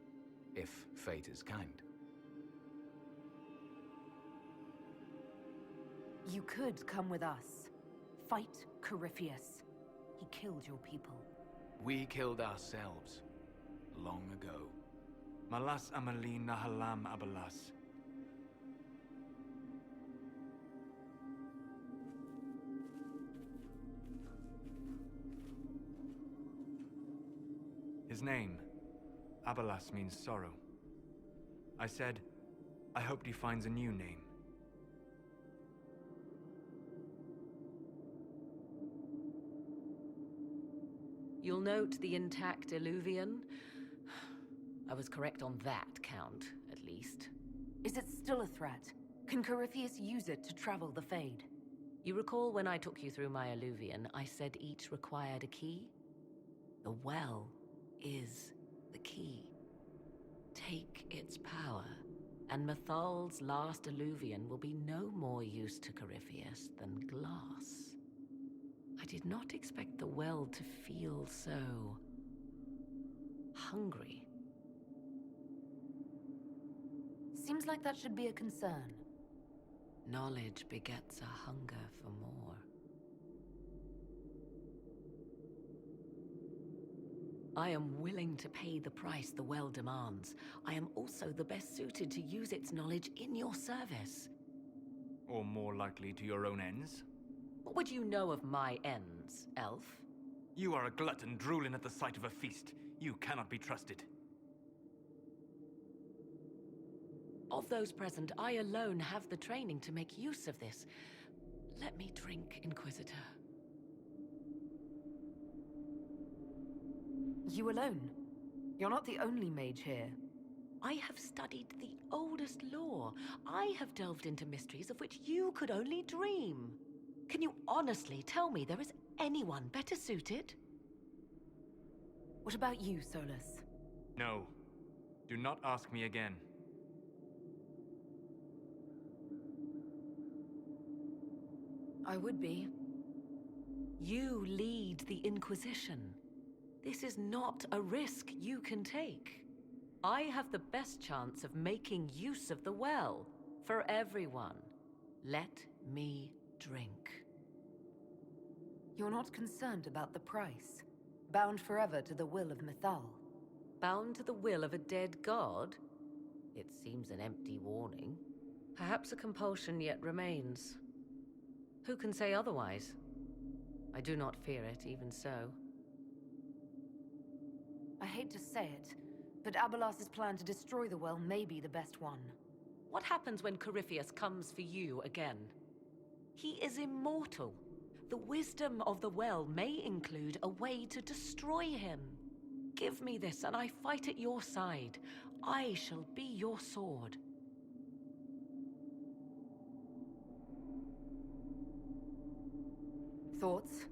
if fate is kind. You could come with us. Fight Corypheus. He killed your people. We killed ourselves. Long ago. Malas Amalin Nahalam Abalas. His name, Abalas, means sorrow. I said, I hoped he finds a new name. You'll note the intact Illuvian. I was correct on that count, at least. Is it still a threat? Can Corypheus use it to travel the Fade? You recall when I took you through my Illuvian, I said each required a key? The well is the key. Take its power, and Mathal's last Illuvian will be no more use to Corypheus than glass. I did not expect the well to feel so hungry. Seems like that should be a concern. Knowledge begets a hunger for more. I am willing to pay the price the well demands. I am also the best suited to use its knowledge in your service. Or more likely to your own ends? What would you know of my ends, elf? You are a glutton drooling at the sight of a feast. You cannot be trusted. Of those present, I alone have the training to make use of this. Let me drink, Inquisitor. You alone? You're not the only mage here. I have studied the oldest lore. I have delved into mysteries of which you could only dream. Can you honestly tell me there is anyone better suited? What about you, Solus? No. Do not ask me again. I would be. You lead the Inquisition. This is not a risk you can take. I have the best chance of making use of the well for everyone. Let me drink. You're not concerned about the price? Bound forever to the will of Mythal? Bound to the will of a dead god? It seems an empty warning. Perhaps a compulsion yet remains. Who can say otherwise? I do not fear it, even so. I hate to say it, but Abalas's plan to destroy the well may be the best one. What happens when Corypheus comes for you again? He is immortal. The wisdom of the well may include a way to destroy him. Give me this, and I fight at your side. I shall be your sword. Thoughts?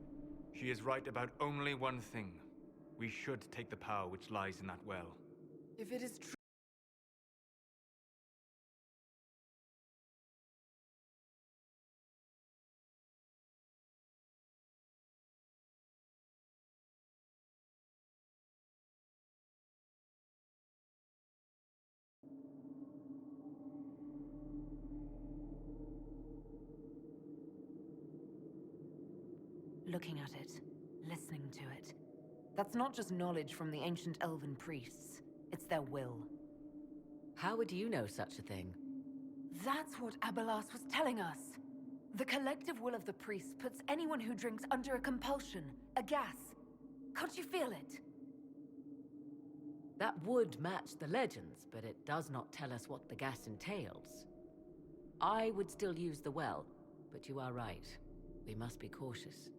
She is right about only one thing. We should take the power which lies in that well. If it is true. Looking at it, listening to it. That's not just knowledge from the ancient elven priests. It's their will. How would you know such a thing? That's what Abalas was telling us. The collective will of the priests puts anyone who drinks under a compulsion, a gas. Can't you feel it? That would match the legends, but it does not tell us what the gas entails. I would still use the well, but you are right. We must be cautious.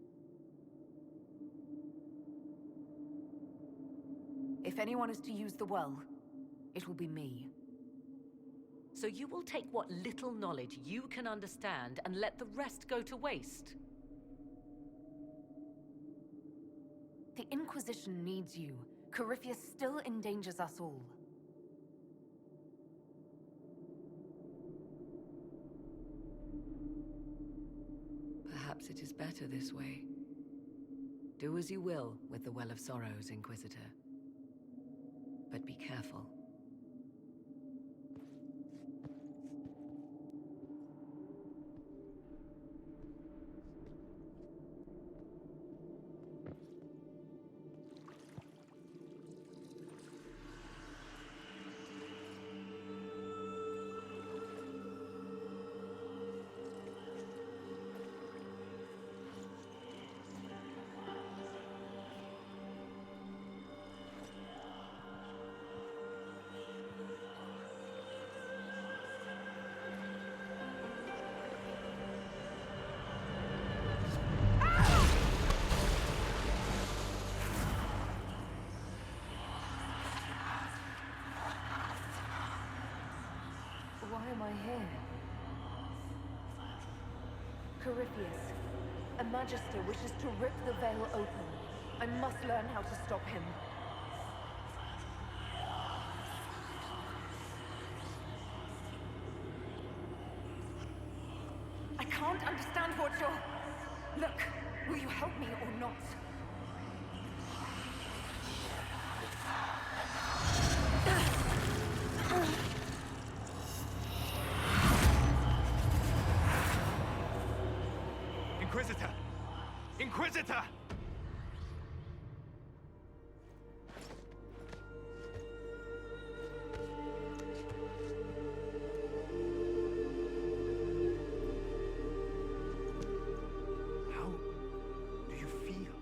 If anyone is to use the well, it will be me. So you will take what little knowledge you can understand and let the rest go to waste? The Inquisition needs you. Corypheus still endangers us all. Perhaps it is better this way. Do as you will with the Well of Sorrows, Inquisitor. But be careful. Why am I here? Corypheus, a Magister wishes to rip the veil open. I must learn how to stop him. I can't understand what you're... Look, will you help me or not? Inquisitor! Inquisitor! How do you feel?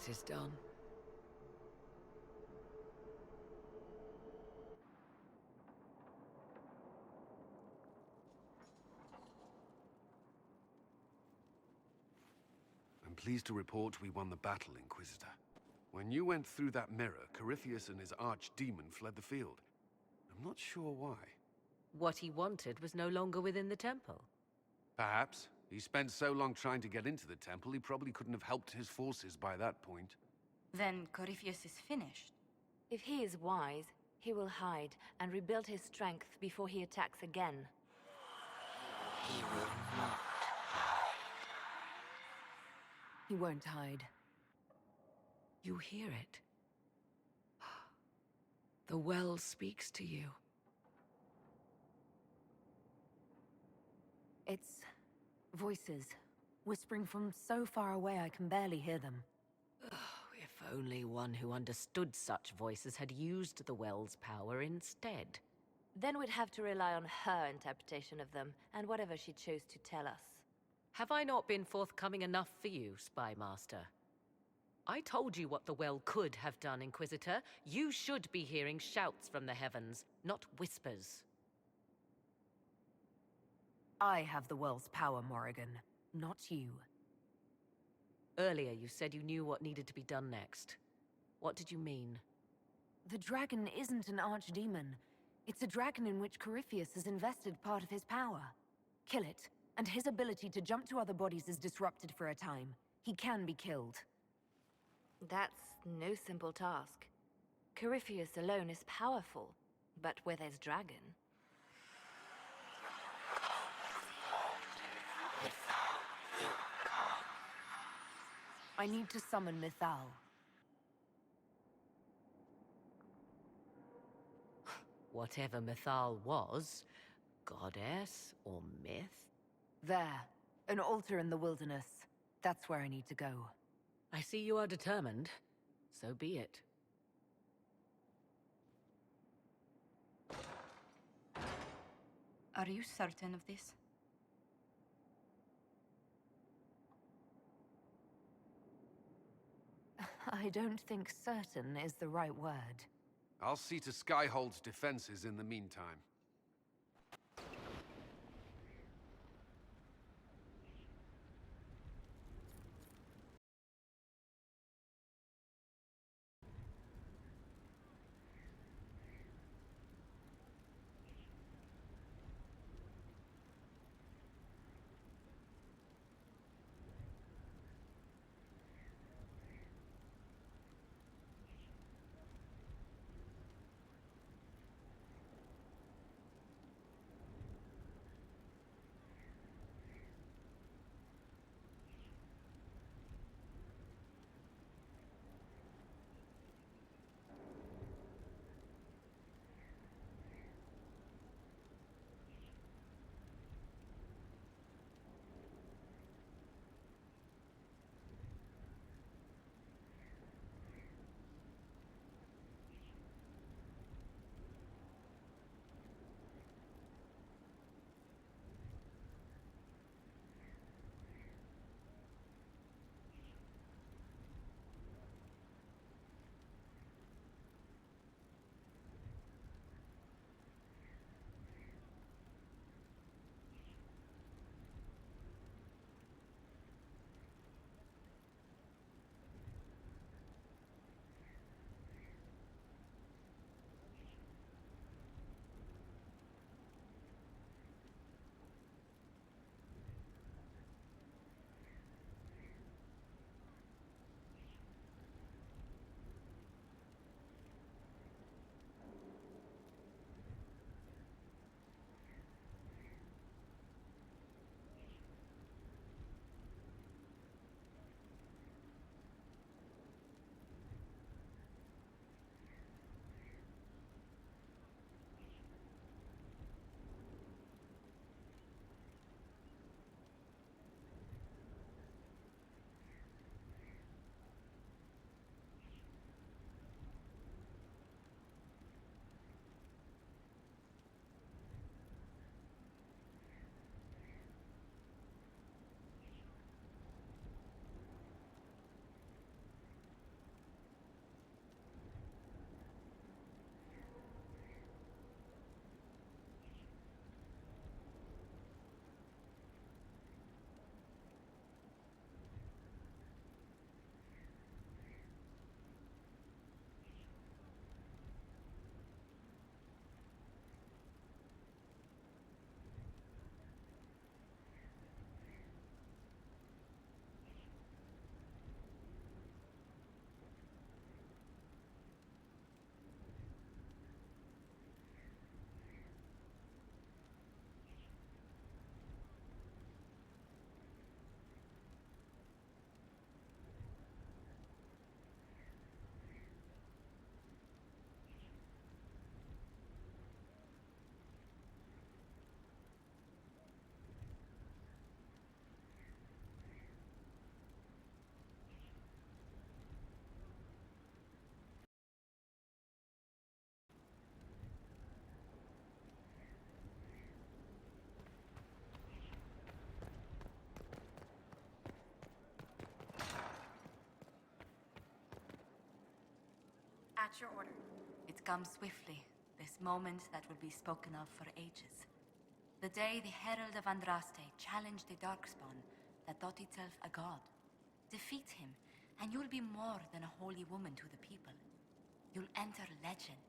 it is done. I'm pleased to report we won the battle, Inquisitor. When you went through that mirror, Corypheus and his archdemon fled the field. I'm not sure why. What he wanted was no longer within the temple. Perhaps. He spent so long trying to get into the temple, he probably couldn't have helped his forces by that point. Then Corypheus is finished. If he is wise, he will hide and rebuild his strength before he attacks again. He will not. He won't hide. You hear it. The well speaks to you. It's voices, whispering from so far away I can barely hear them. If only one who understood such voices had used the well's power instead. Then we'd have to rely on her interpretation of them, and whatever she chose to tell us. Have I not been forthcoming enough for you, Spy Master? I told you what the well could have done, Inquisitor. You should be hearing shouts from the heavens, not whispers. I have the well's power, Morrigan, not you. Earlier you said you knew what needed to be done next. What did you mean? The dragon isn't an archdemon. It's a dragon in which Corypheus has invested part of his power. Kill it, and his ability to jump to other bodies is disrupted for a time. He can be killed. That's no simple task. Corypheus alone is powerful, but with his dragon... I need to summon Mythal. Whatever Mythal was, goddess or myth? There, an altar in the wilderness. That's where I need to go. I see you are determined. So be it. Are you certain of this? I don't think certain is the right word. I'll see to Skyhold's defenses in the meantime. at your order. It comes swiftly, this moment that will be spoken of for ages. The day the Herald of Andraste challenged the Darkspawn that thought itself a god. Defeat him, and you'll be more than a holy woman to the people. You'll enter legend.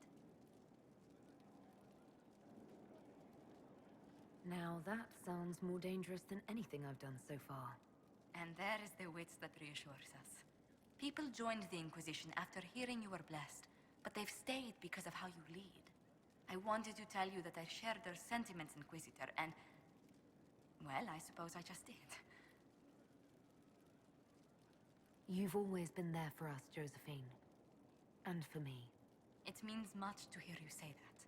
Now that sounds more dangerous than anything I've done so far. And there is the wits that reassures us. People joined the Inquisition after hearing you were blessed, but they've stayed because of how you lead. I wanted to tell you that I shared their sentiments, Inquisitor, and... well, I suppose I just did. You've always been there for us, Josephine. And for me. It means much to hear you say that.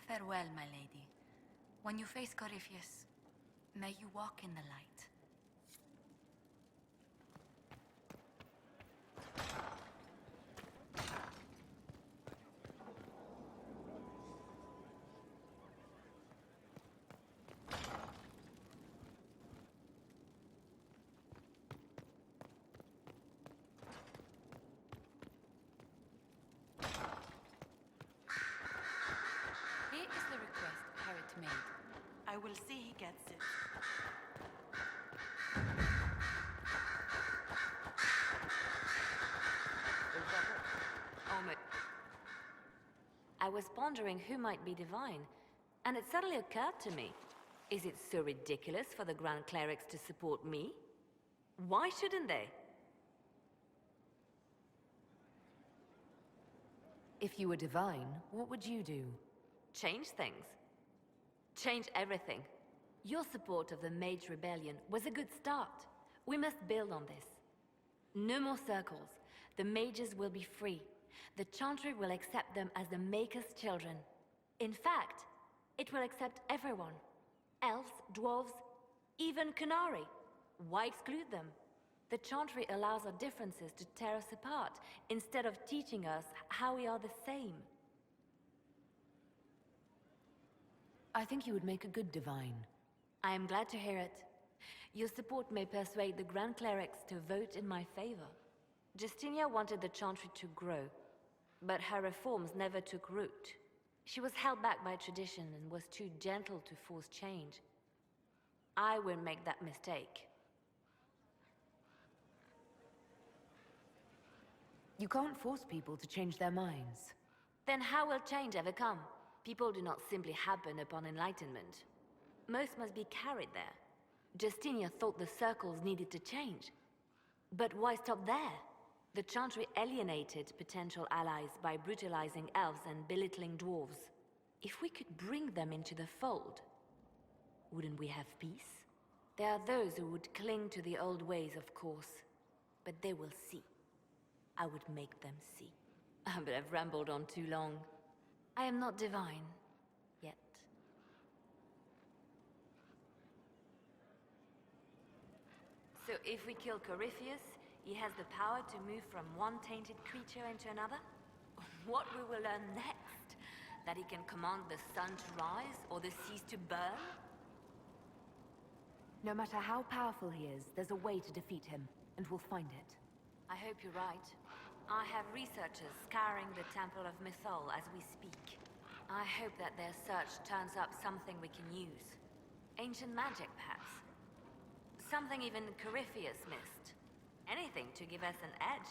Farewell, my lady. When you face Corypheus, may you walk in the light. Here is the request Harriet made. I will see he gets it. I was pondering who might be divine, and it suddenly occurred to me. Is it so ridiculous for the Grand Clerics to support me? Why shouldn't they? If you were divine, what would you do? Change things. Change everything. Your support of the Mage Rebellion was a good start. We must build on this. No more circles. The mages will be free. The Chantry will accept them as the Maker's children. In fact, it will accept everyone. Elves, dwarves, even Canary. Why exclude them? The Chantry allows our differences to tear us apart, instead of teaching us how we are the same. I think you would make a good divine. I am glad to hear it. Your support may persuade the Grand Clerics to vote in my favor. Justinia wanted the Chantry to grow, but her reforms never took root. She was held back by tradition and was too gentle to force change. I won't make that mistake. You can't force people to change their minds. Then how will change ever come? People do not simply happen upon enlightenment. Most must be carried there. Justinia thought the circles needed to change. But why stop there? The Chantry alienated potential allies by brutalizing elves and belittling dwarves. If we could bring them into the fold, wouldn't we have peace? There are those who would cling to the old ways, of course. But they will see. I would make them see. But I've rambled on too long. I am not divine. Yet. So if we kill Corypheus, he has the power to move from one tainted creature into another? What we will learn next? That he can command the sun to rise, or the seas to burn? No matter how powerful he is, there's a way to defeat him, and we'll find it. I hope you're right. I have researchers scouring the Temple of Mythol as we speak. I hope that their search turns up something we can use. Ancient magic, perhaps. Something even Corypheus missed. Anything to give us an edge.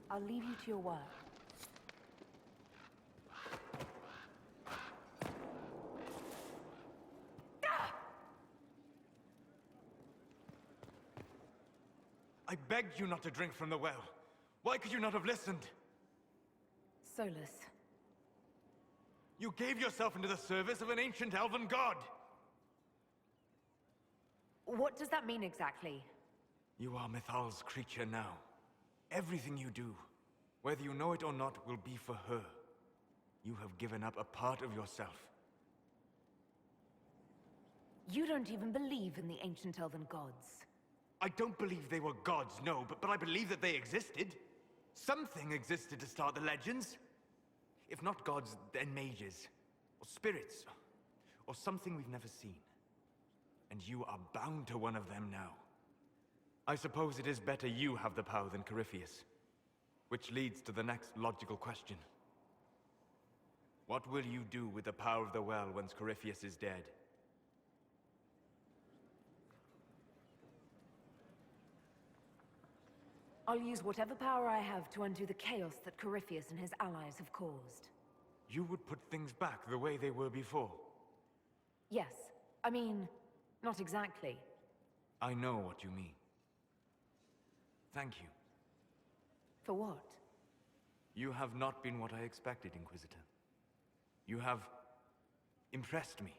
I'll leave you to your work. I begged you not to drink from the well. Why could you not have listened? Solus. You gave yourself into the service of an ancient elven god! What does that mean exactly? You are Mythal's creature now. Everything you do, whether you know it or not, will be for her. You have given up a part of yourself. You don't even believe in the ancient elven gods. I don't believe they were gods, no, but I believe that they existed. Something existed to start the legends. If not gods, then mages. Or spirits. Or something we've never seen. And you are bound to one of them now. I suppose it is better you have the power than Corypheus. Which leads to the next logical question. What will you do with the power of the well once Corypheus is dead? I'll use whatever power I have to undo the chaos that Corypheus and his allies have caused. You would put things back the way they were before? Yes. I mean, not exactly. I know what you mean. Thank you. For what? You have not been what I expected, Inquisitor. You have impressed me.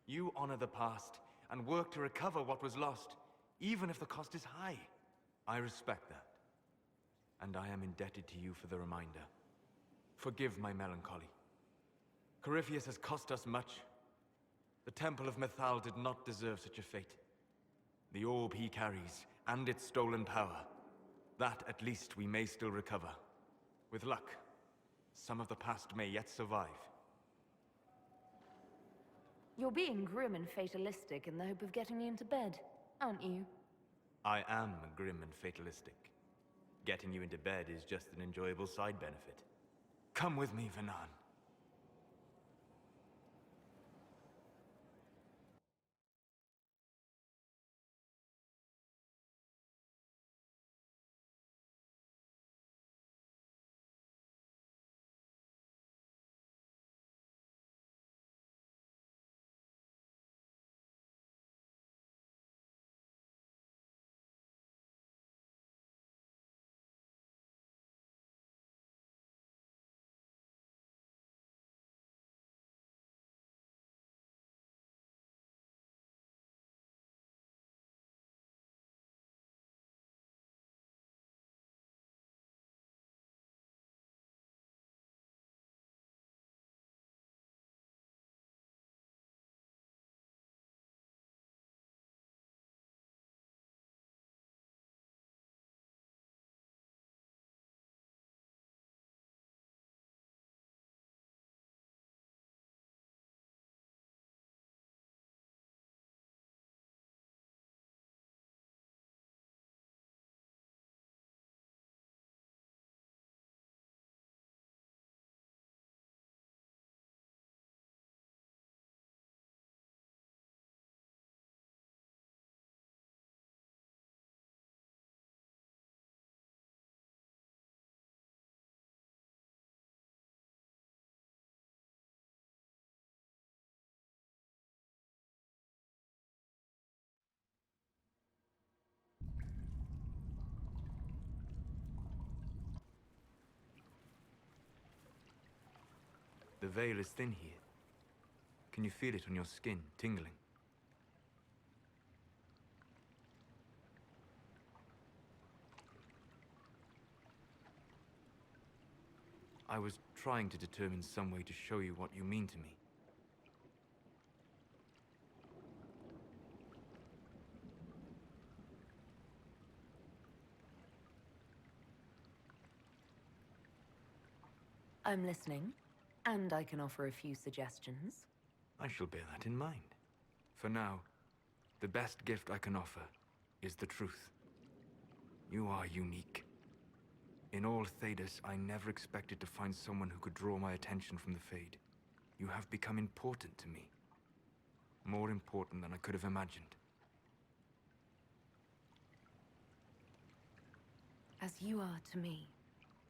You honor the past and work to recover what was lost, even if the cost is high. I respect that. And I am indebted to you for the reminder. Forgive my melancholy. Corypheus has cost us much. The Temple of Mythal did not deserve such a fate. The orb he carries, and its stolen power, that at least we may still recover. With luck, some of the past may yet survive. You're being grim and fatalistic in the hope of getting me into bed, aren't you? I am grim and fatalistic. Getting you into bed is just an enjoyable side benefit. Come with me, Vanan. The veil is thin here. Can you feel it on your skin, tingling? I was trying to determine some way to show you what you mean to me. I'm listening, and I can offer a few suggestions. I shall bear that in mind. For now, the best gift I can offer is the truth. You are unique. In all Thedas, I never expected to find someone who could draw my attention from the Fade. You have become important to me. More important than I could have imagined. As you are to me.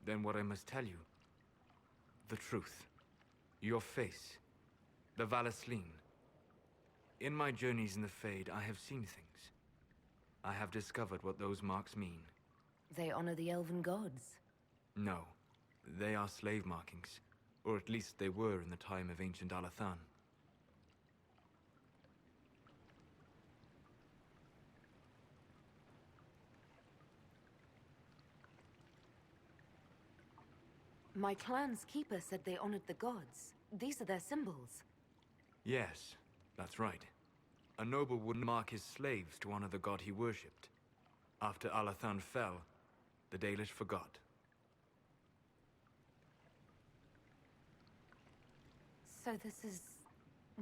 Then what I must tell you, the truth. Your face, the Valasleen. In my journeys in the Fade, I have seen things. I have discovered what those marks mean. They honor the elven gods. No, they are slave markings. Or at least they were in the time of ancient Alathan. My clan's keeper said they honored the gods. These are their symbols. Yes, that's right. A noble would mark his slaves to honor the god he worshipped. After Alathan fell, the Dalish forgot. So this is...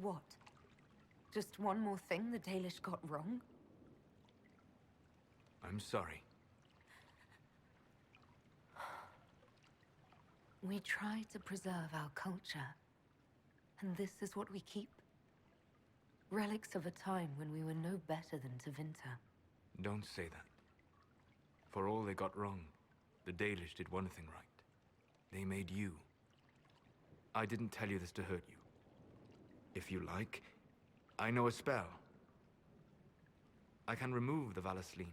what? Just one more thing the Dalish got wrong? I'm sorry. We try to preserve our culture, and this is what we keep. Relics of a time when we were no better than Tevinter. Don't say that. For all they got wrong, the Dalish did one thing right. They made you. I didn't tell you this to hurt you. If you like, I know a spell. I can remove the Valasleen.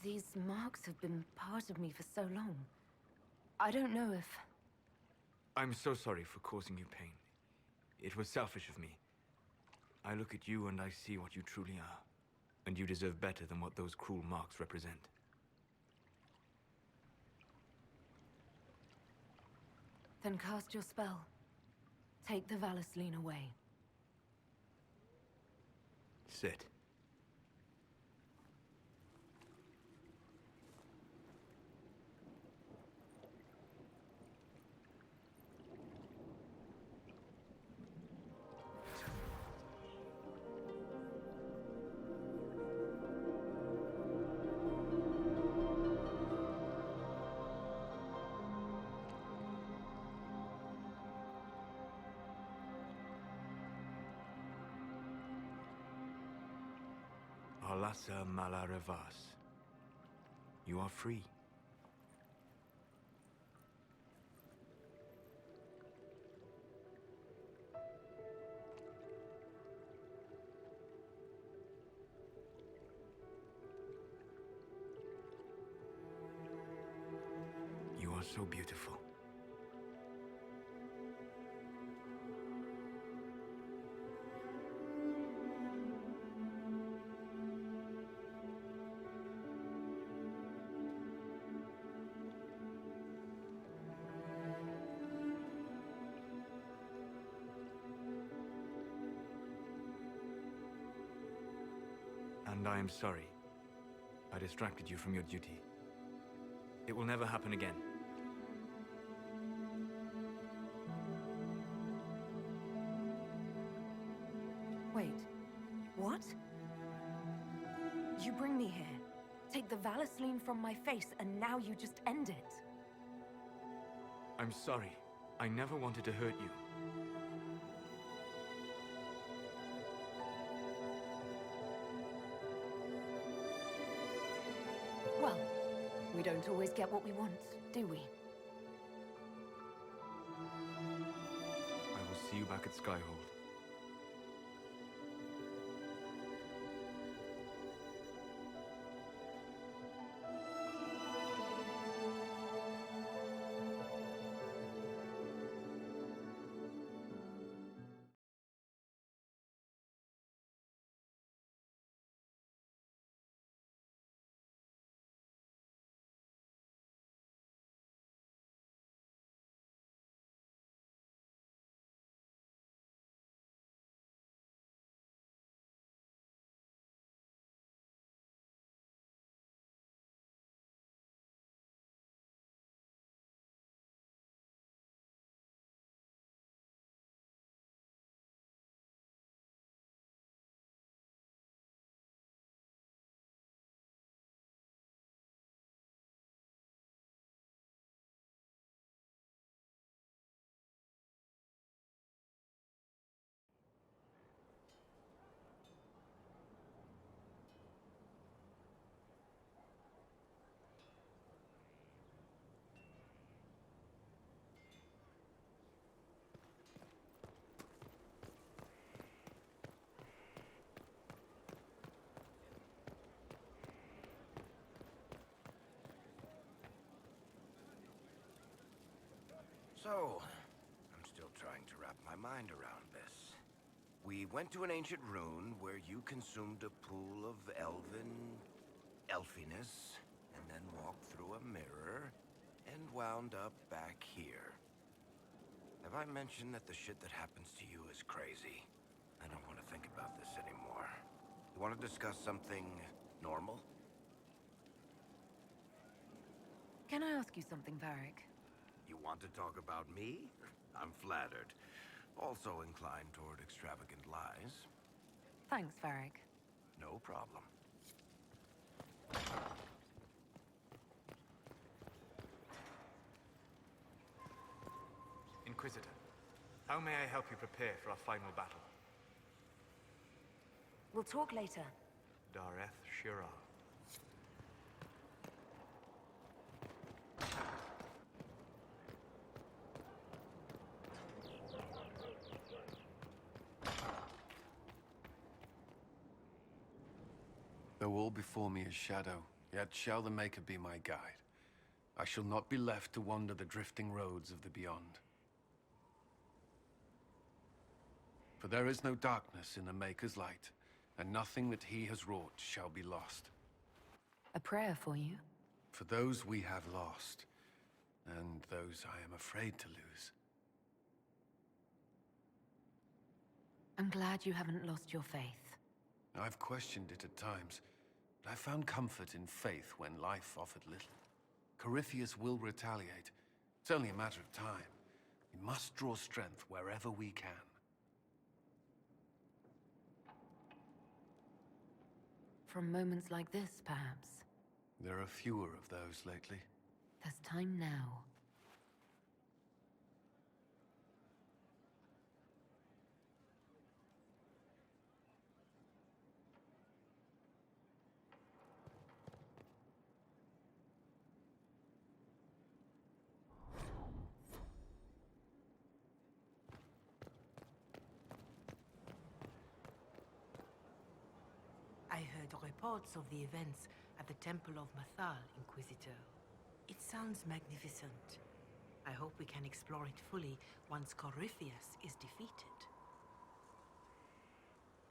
These marks have been part of me for so long. I don't know if... I'm so sorry for causing you pain. It was selfish of me. I look at you and I see what you truly are. And you deserve better than what those cruel marks represent. Then cast your spell. Take the Valasleen away. Sit. Alasa Malarevas. You are free. You are so beautiful. And I am sorry. I distracted you from your duty. It will never happen again. Wait. What? You bring me here, take the Valasleen from my face, and now you just end it. I'm sorry. I never wanted to hurt you. Well, we don't always get what we want, do we? I will see you back at Skyhold. So, I'm still trying to wrap my mind around this. We went to an ancient rune where you consumed a pool of elfiness, and then walked through a mirror, and wound up back here. Have I mentioned that the shit that happens to you is crazy? I don't want to think about this anymore. You want to discuss something normal? Can I ask you something, Varric? You want to talk about me? I'm flattered. Also inclined toward extravagant lies. Thanks, Varric. No problem. Inquisitor, how may I help you prepare for our final battle? We'll talk later. Dareth Shira. Though all before me is shadow, yet shall the Maker be my guide. I shall not be left to wander the drifting roads of the beyond. For there is no darkness in the Maker's light, and nothing that he has wrought shall be lost. A prayer for you? For those we have lost, and those I am afraid to lose. I'm glad you haven't lost your faith. I've questioned it at times, but I found comfort in faith when life offered little. Corypheus will retaliate. It's only a matter of time. We must draw strength wherever we can. From moments like this, perhaps. There are fewer of those lately. There's time now. I heard reports of the events at the Temple of Mathal, Inquisitor. It sounds magnificent. I hope we can explore it fully once Corypheus is defeated.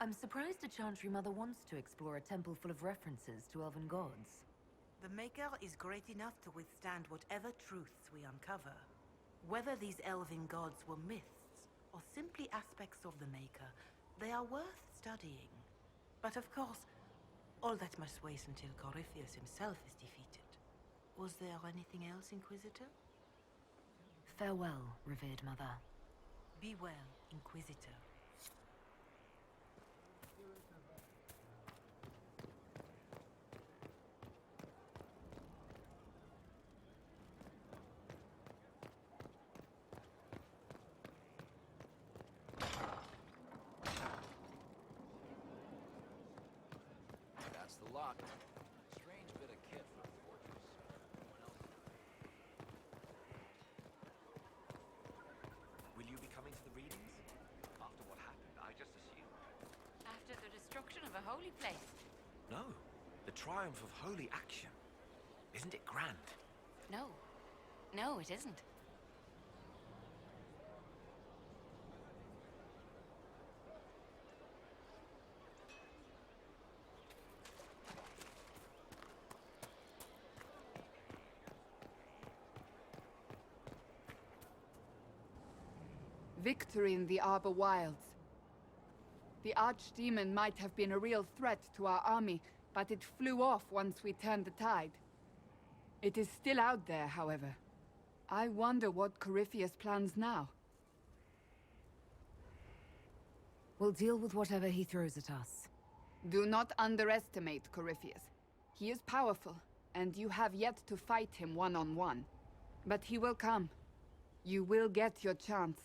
I'm surprised a Chantry Mother wants to explore a temple full of references to elven gods. The Maker is great enough to withstand whatever truths we uncover. Whether these elven gods were myths, or simply aspects of the Maker, they are worth studying. But of course, all that must wait until Corypheus himself is defeated. Was there anything else, Inquisitor? Farewell, revered mother. Be well, Inquisitor. That's the lock. Strange bit of kit for a fortress. Will you be coming to the readings? After what happened, I just assumed. After the destruction of a holy place. No. The triumph of holy action. Isn't it grand? No. No, it isn't. Victory in the Arbor Wilds. The Archdemon might have been a real threat to our army, but it flew off once we turned the tide. It is still out there, however. I wonder what Corypheus plans now. We'll deal with whatever he throws at us. Do not underestimate Corypheus. He is powerful, and you have yet to fight him one-on-one. But he will come. You will get your chance.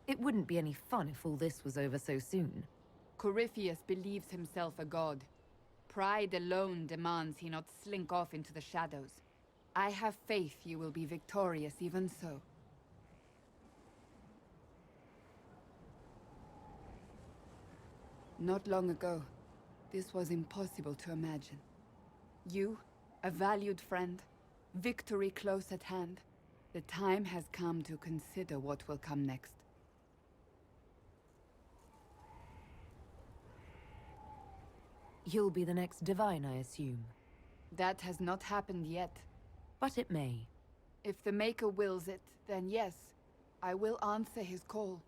It wouldn't be any fun if all this was over so soon. Corypheus believes himself a god. Pride alone demands he not slink off into the shadows. I have faith you will be victorious even so. Not long ago, this was impossible to imagine. You, a valued friend, victory close at hand. The time has come to consider what will come next. You'll be the next Divine, I assume. That has not happened yet. But it may. If the Maker wills it, then yes, I will answer his call.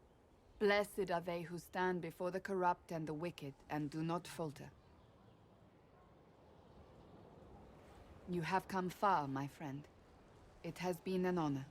Blessed are they who stand before the corrupt and the wicked and do not falter. You have come far, my friend. It has been an honor.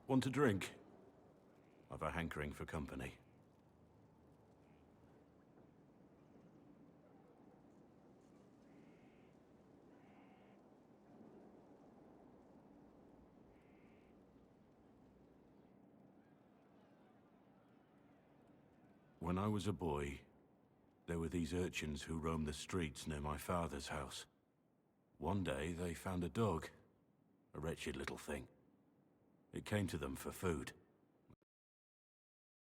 Want a drink? I've a hankering for company. When I was a boy, there were these urchins who roamed the streets near my father's house. One day, they found a dog. A wretched little thing. It came to them for food.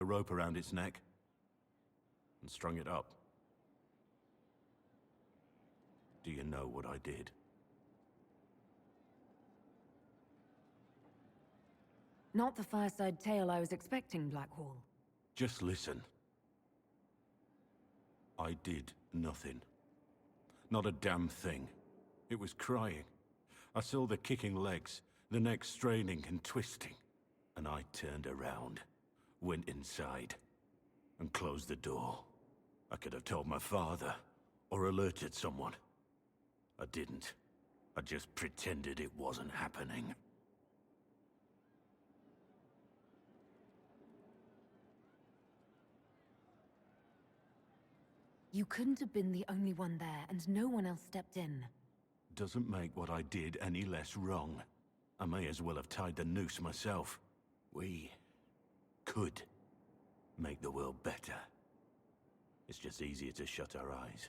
A rope around its neck, and strung it up. Do you know what I did? Not the fireside tale I was expecting, Blackwall. Just listen. I did nothing. Not a damn thing. It was crying. I saw the kicking legs, the neck straining and twisting. And I turned around, went inside, and closed the door. I could have told my father, or alerted someone. I didn't. I just pretended it wasn't happening. You couldn't have been the only one there, and no one else stepped in. Doesn't make what I did any less wrong. I may as well have tied the noose myself. We could make the world better. It's just easier to shut our eyes.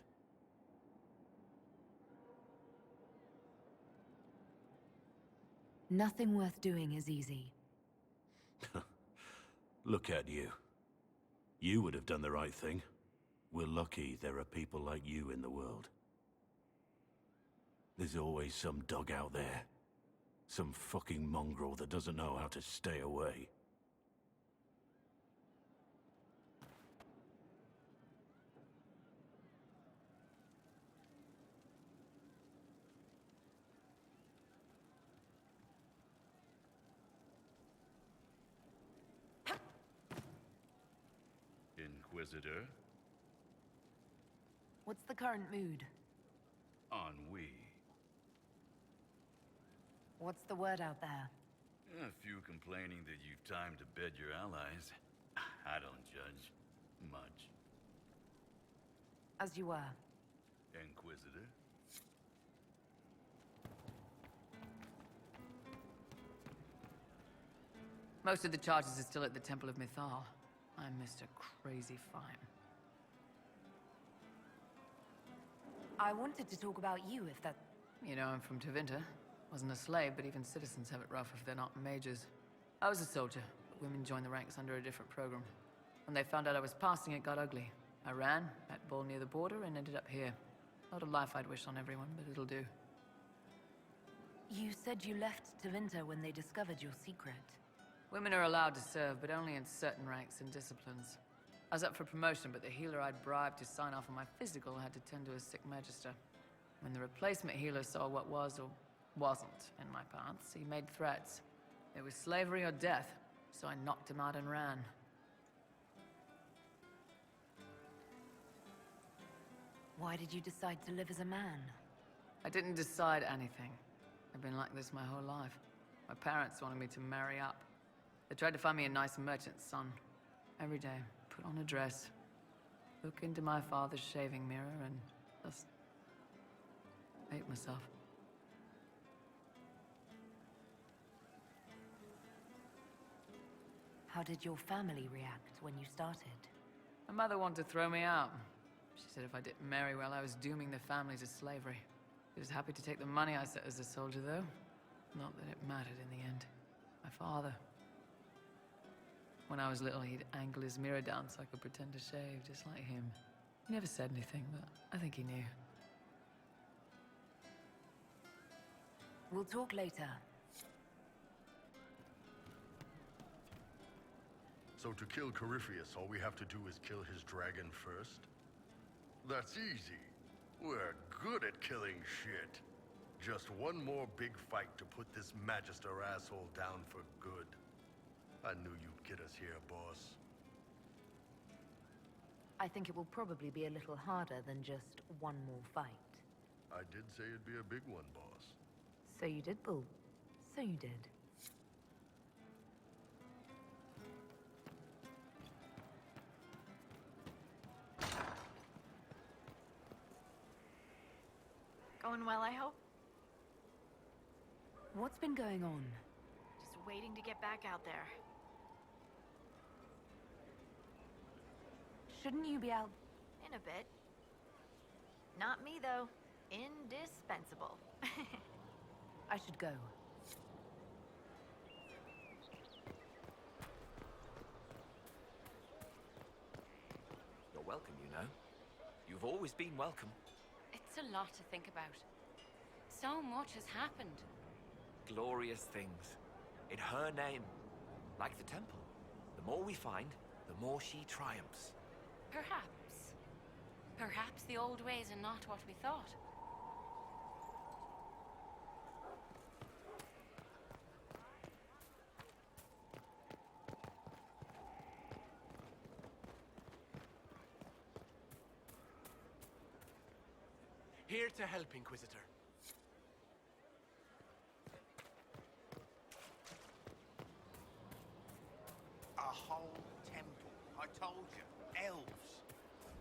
Nothing worth doing is easy. Look at you. You would have done the right thing. We're lucky there are people like you in the world. There's always some dog out there. Some fucking mongrel that doesn't know how to stay away. Inquisitor? What's the current mood? Ennui. What's the word out there? A few complaining that you've time to bed your allies. I don't judge. Much. As you were. Inquisitor? Most of the charges are still at the Temple of Mythal. I'm Mr. Crazy Fine. I wanted to talk about you, if that... You know, I'm from Tevinter. Wasn't a slave, but even citizens have it rough if they're not mages. I was a soldier, but women joined the ranks under a different program. When they found out I was passing, it got ugly. I ran, met Bull near the border, and ended up here. Not a life I'd wish on everyone, but it'll do. You said you left Tevinter when they discovered your secret. Women are allowed to serve, but only in certain ranks and disciplines. I was up for promotion, but the healer I'd bribed to sign off on my physical had to tend to a sick magister. When the replacement healer saw what was or wasn't in my paths, he made threats. It was slavery or death, so I knocked him out and ran. Why did you decide to live as a man? I didn't decide anything. I've been like this my whole life. My parents wanted me to marry up. They tried to find me a nice merchant's son. Every day, put on a dress. look into my father's shaving mirror and just hate myself. How did your family react when you started? My mother wanted to throw me out. She said if I didn't marry well, I was dooming the family to slavery. She was happy to take the money I set as a soldier, though. Not that it mattered in the end. My father. When I was little, he'd angle his mirror down so I could pretend to shave, just like him. He never said anything, but I think he knew. We'll talk later. So to kill Corypheus, all we have to do is kill his dragon first? That's easy. We're good at killing shit. Just one more big fight to put this Magister asshole down for good. I knew you'd get us here, boss. I think it will probably be a little harder than just one more fight. I did say it'd be a big one, boss. So you did, Bull. So you did. Going well, I hope? What's been going on? Just waiting to get back out there. Shouldn't you be out? In a bit. Not me, though. Indispensable. I should go. You're welcome, you know. You've always been welcome. It's a lot to think about. So much has happened. Glorious things. In her name. Like the temple. The more we find, the more she triumphs. Perhaps. Perhaps the old ways are not what we thought. Here to help, Inquisitor. A whole temple. I told you. Elves.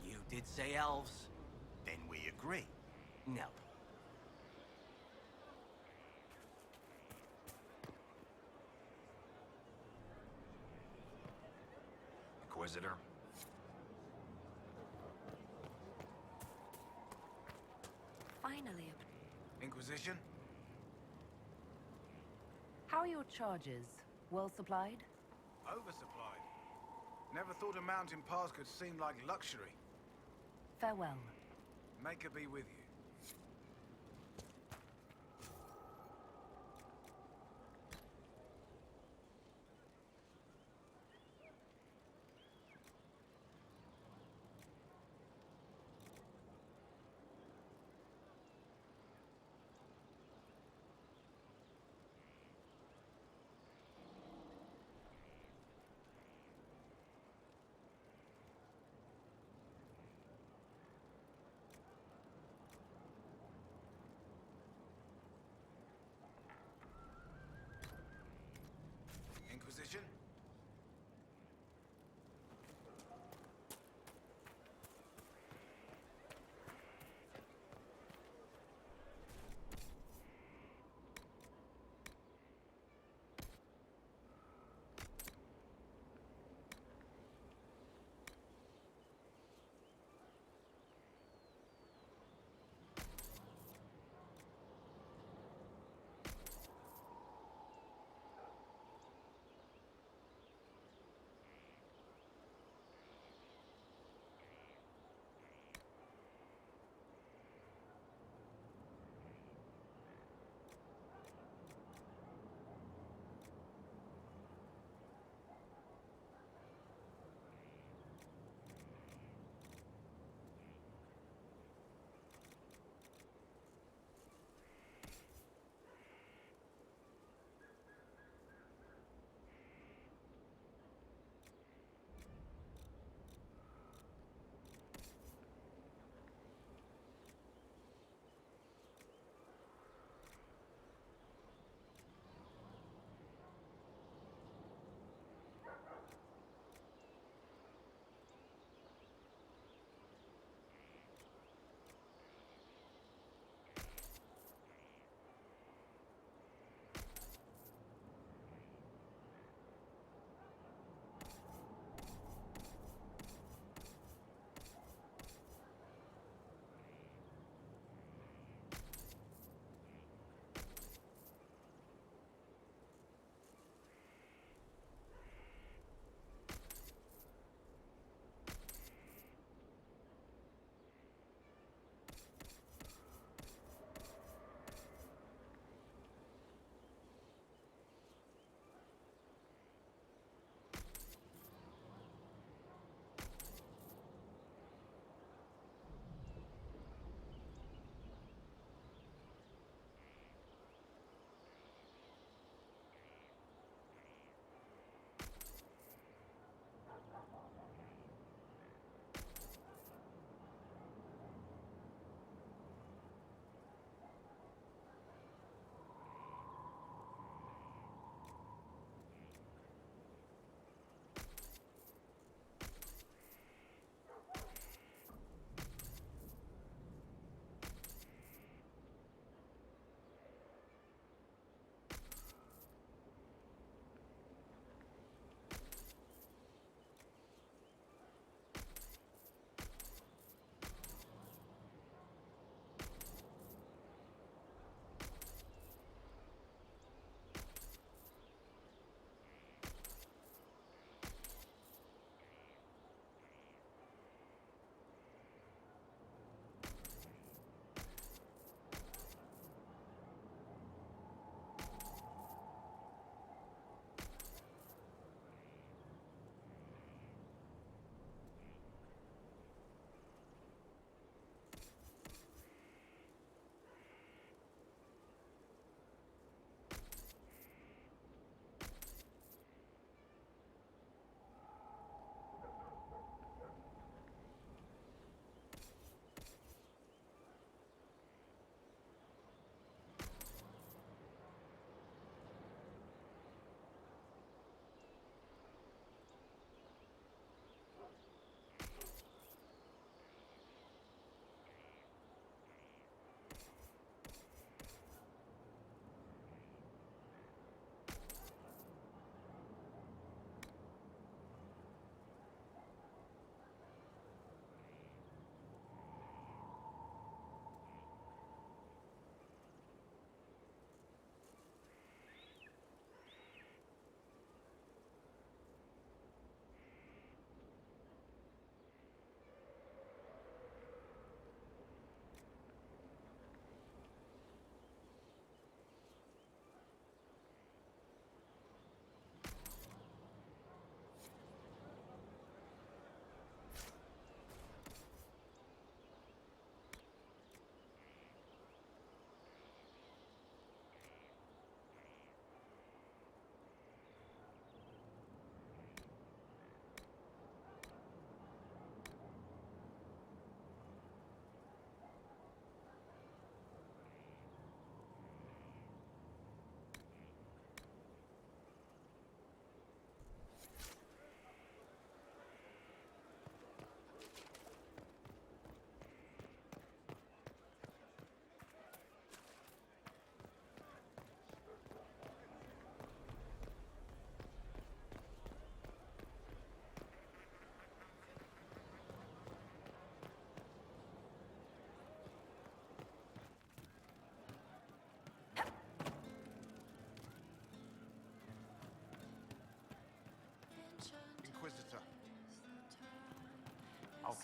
You did say elves. Then we agree. No. Inquisitor. Finally. Inquisition? How are your charges? Well supplied? Oversupplied. Never thought a mountain pass could seem like luxury. Farewell. Make her be with you.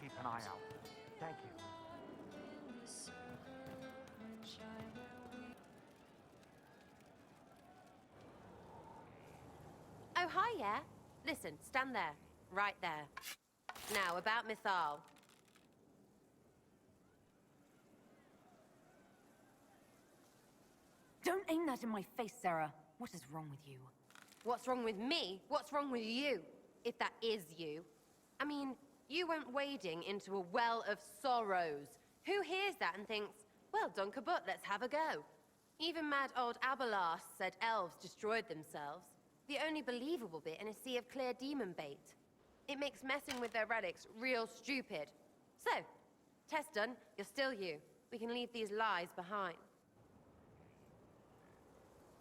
keep an eye out. Thank you. Oh, hi, yeah? Listen, stand there. Right there. Now, about Mythal. Don't aim that in my face, Sarah. What is wrong with you? What's wrong with me? What's wrong with you? If that is you. I mean, you went wading into a well of sorrows. Who hears that and thinks, well, done kabut, let's have a go? Even mad old Abelas said elves destroyed themselves. The only believable bit in a sea of clear demon bait. It makes messing with their relics real stupid. So, test done, you're still you. We can leave these lies behind.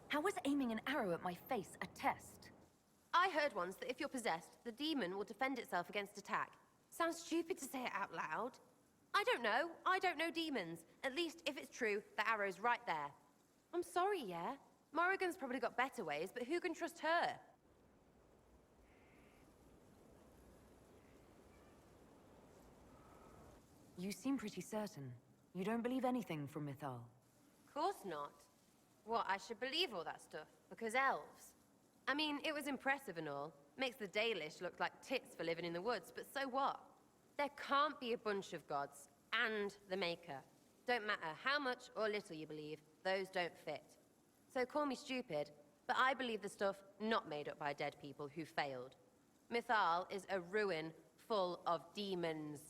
How was aiming an arrow at my face a test? I heard once that if you're possessed, the demon will defend itself against attack. Sounds stupid to say it out loud. I don't know. I don't know demons. At least, if it's true, the arrow's right there. I'm sorry, yeah? Morrigan's probably got better ways, but who can trust her? You seem pretty certain. You don't believe anything from Mythal. Course not. What, I should believe all that stuff? Because elves? I mean, it was impressive and all. Makes the Dalish look like tits for living in the woods, but so what? There can't be a bunch of gods, and the Maker. Don't matter how much or little you believe, those don't fit. So call me stupid, but I believe the stuff not made up by dead people who failed. Mythal is a ruin full of demons.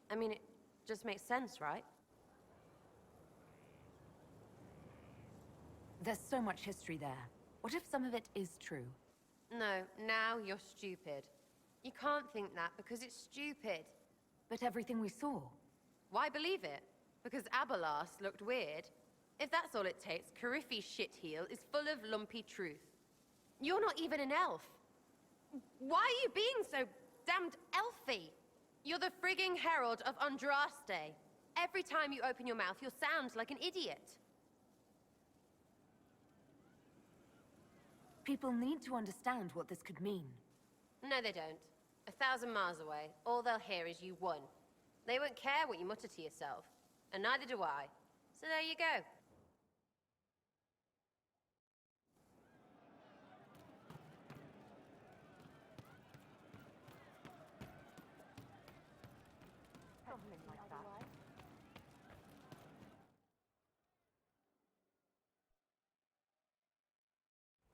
I mean, it just makes sense, right? There's so much history there. What if some of it is true? No, now you're stupid. You can't think that because it's stupid. But everything we saw. Why believe it? Because Abelas looked weird? If that's all it takes, Carifi's shitheel is full of lumpy truth. You're not even an elf. Why are you being so damned elfy? You're the frigging herald of Andraste. Every time you open your mouth, you'll sound like an idiot. People need to understand what this could mean. No, they don't. 1,000 miles away, all they'll hear is you won. They won't care what you mutter to yourself. And neither do I. So there you go.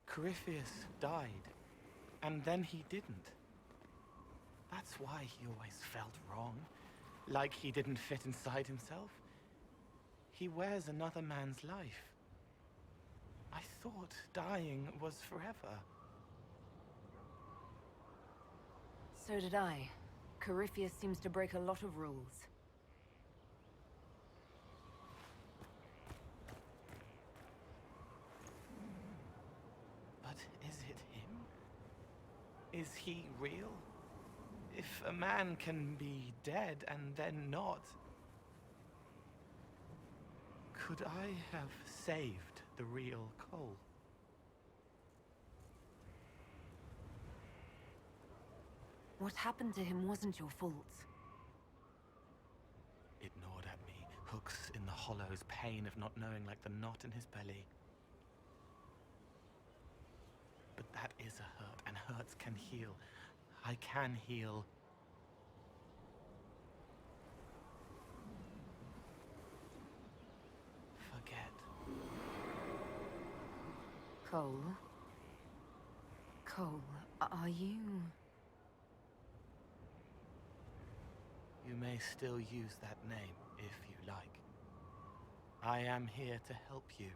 Corypheus died, and then he didn't. That's why he always felt wrong, like he didn't fit inside himself. He wears another man's life. I thought dying was forever. So did I. Corypheus seems to break a lot of rules. But is it him? Is he real? If a man can be dead and then not, could I have saved the real Cole? What happened to him wasn't your fault. It gnawed at me, hooks in the hollows, pain of not knowing like the knot in his belly. But that is a hurt, and hurts can heal. I can heal. Forget. Cole? Cole, are you... You may still use that name, if you like. I am here to help you.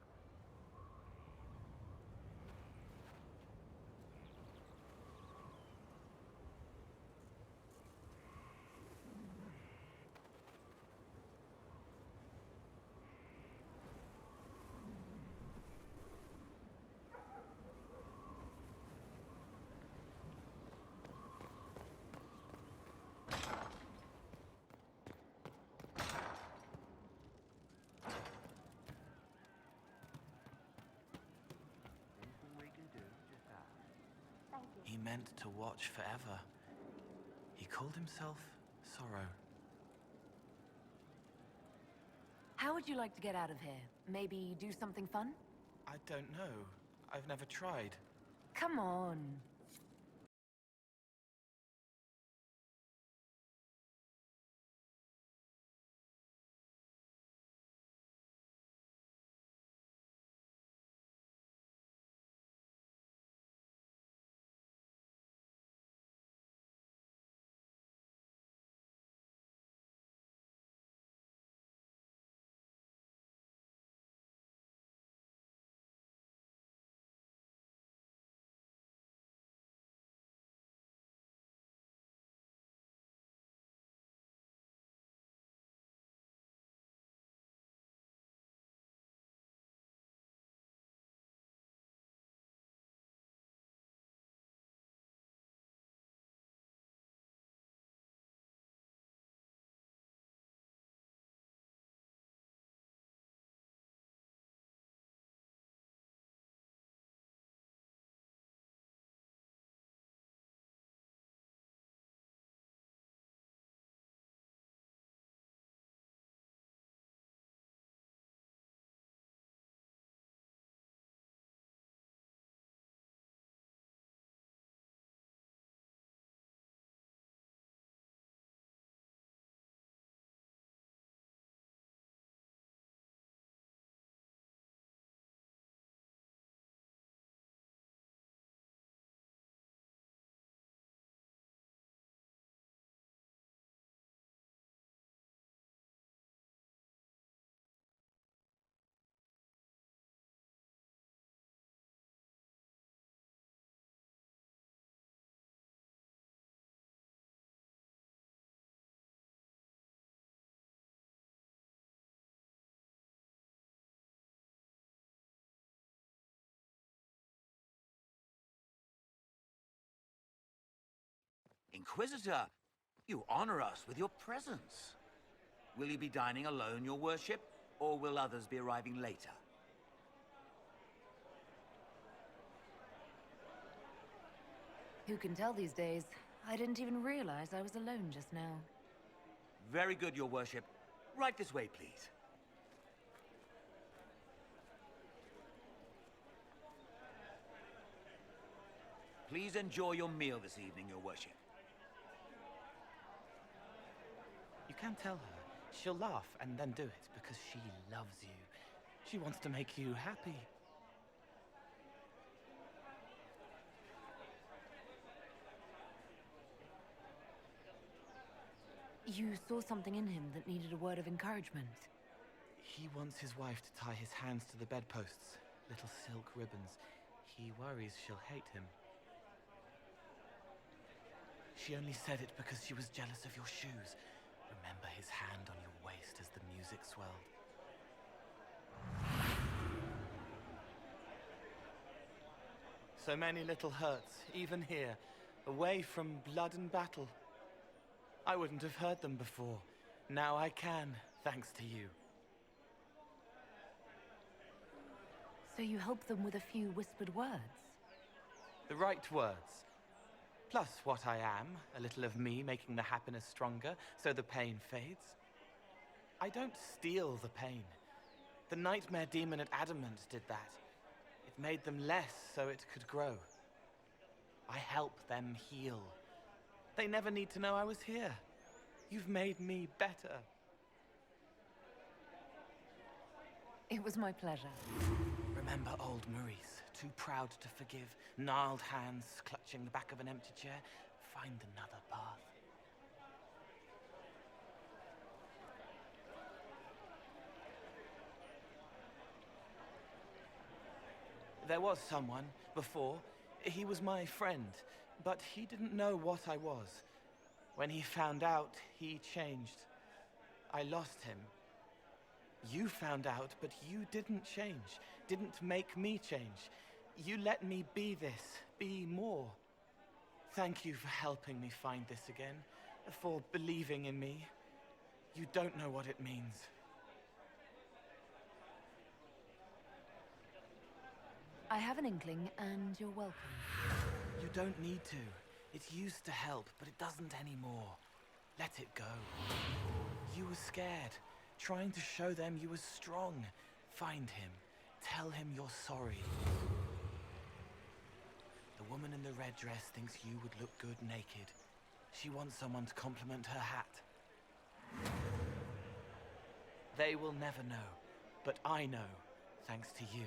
He meant to watch forever. He called himself Sorrow. How would you like to get out of here? Maybe do something fun? I don't know. I've never tried. Come on. Inquisitor, you honor us with your presence. Will you be dining alone, your worship, or will others be arriving later? Who can tell these days? I didn't even realize I was alone just now. Very good, your worship. Right this way, please. Please enjoy your meal this evening, your worship. You can tell her. She'll laugh and then do it because she loves you. She wants to make you happy. You saw something in him that needed a word of encouragement. He wants his wife to tie his hands to the bedposts. Little silk ribbons. He worries she'll hate him. She only said it because she was jealous of your shoes. Remember his hand on your waist as the music swelled. So many little hurts, even here, away from blood and battle. I wouldn't have heard them before. Now I can, thanks to you. So you help them with a few whispered words? The right words. Plus what I am, a little of me making the happiness stronger, so the pain fades. I don't steal the pain. The nightmare demon at Adamant did that. It made them less so it could grow. I help them heal. They never need to know I was here. You've made me better. It was my pleasure. Remember old Maurice, too proud to forgive, gnarled hands clutching the back of an empty chair? Find another path. There was someone, before. He was my friend, but he didn't know what I was. When he found out, he changed. I lost him. You found out, but you didn't change. Didn't make me change. You let me be this, be more. Thank you for helping me find this again, for believing in me. You don't know what it means. I have an inkling, and you're welcome. You don't need to. It used to help, but it doesn't anymore. Let it go. You were scared. trying to show them you were strong. Find him. Tell him you're sorry. The woman in the red dress thinks you would look good naked. She wants someone to compliment her hat. They will never know, but I know, thanks to you.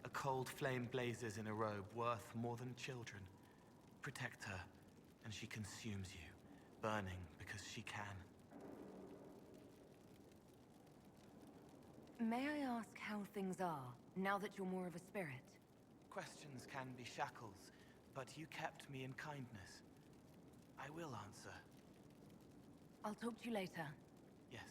A cold flame blazes in a robe worth more than children. Protect her, and she consumes you, burning because she can. May I ask how things are, now that you're more of a spirit? Questions can be shackles, but you kept me in kindness. I will answer. I'll talk to you later. Yes.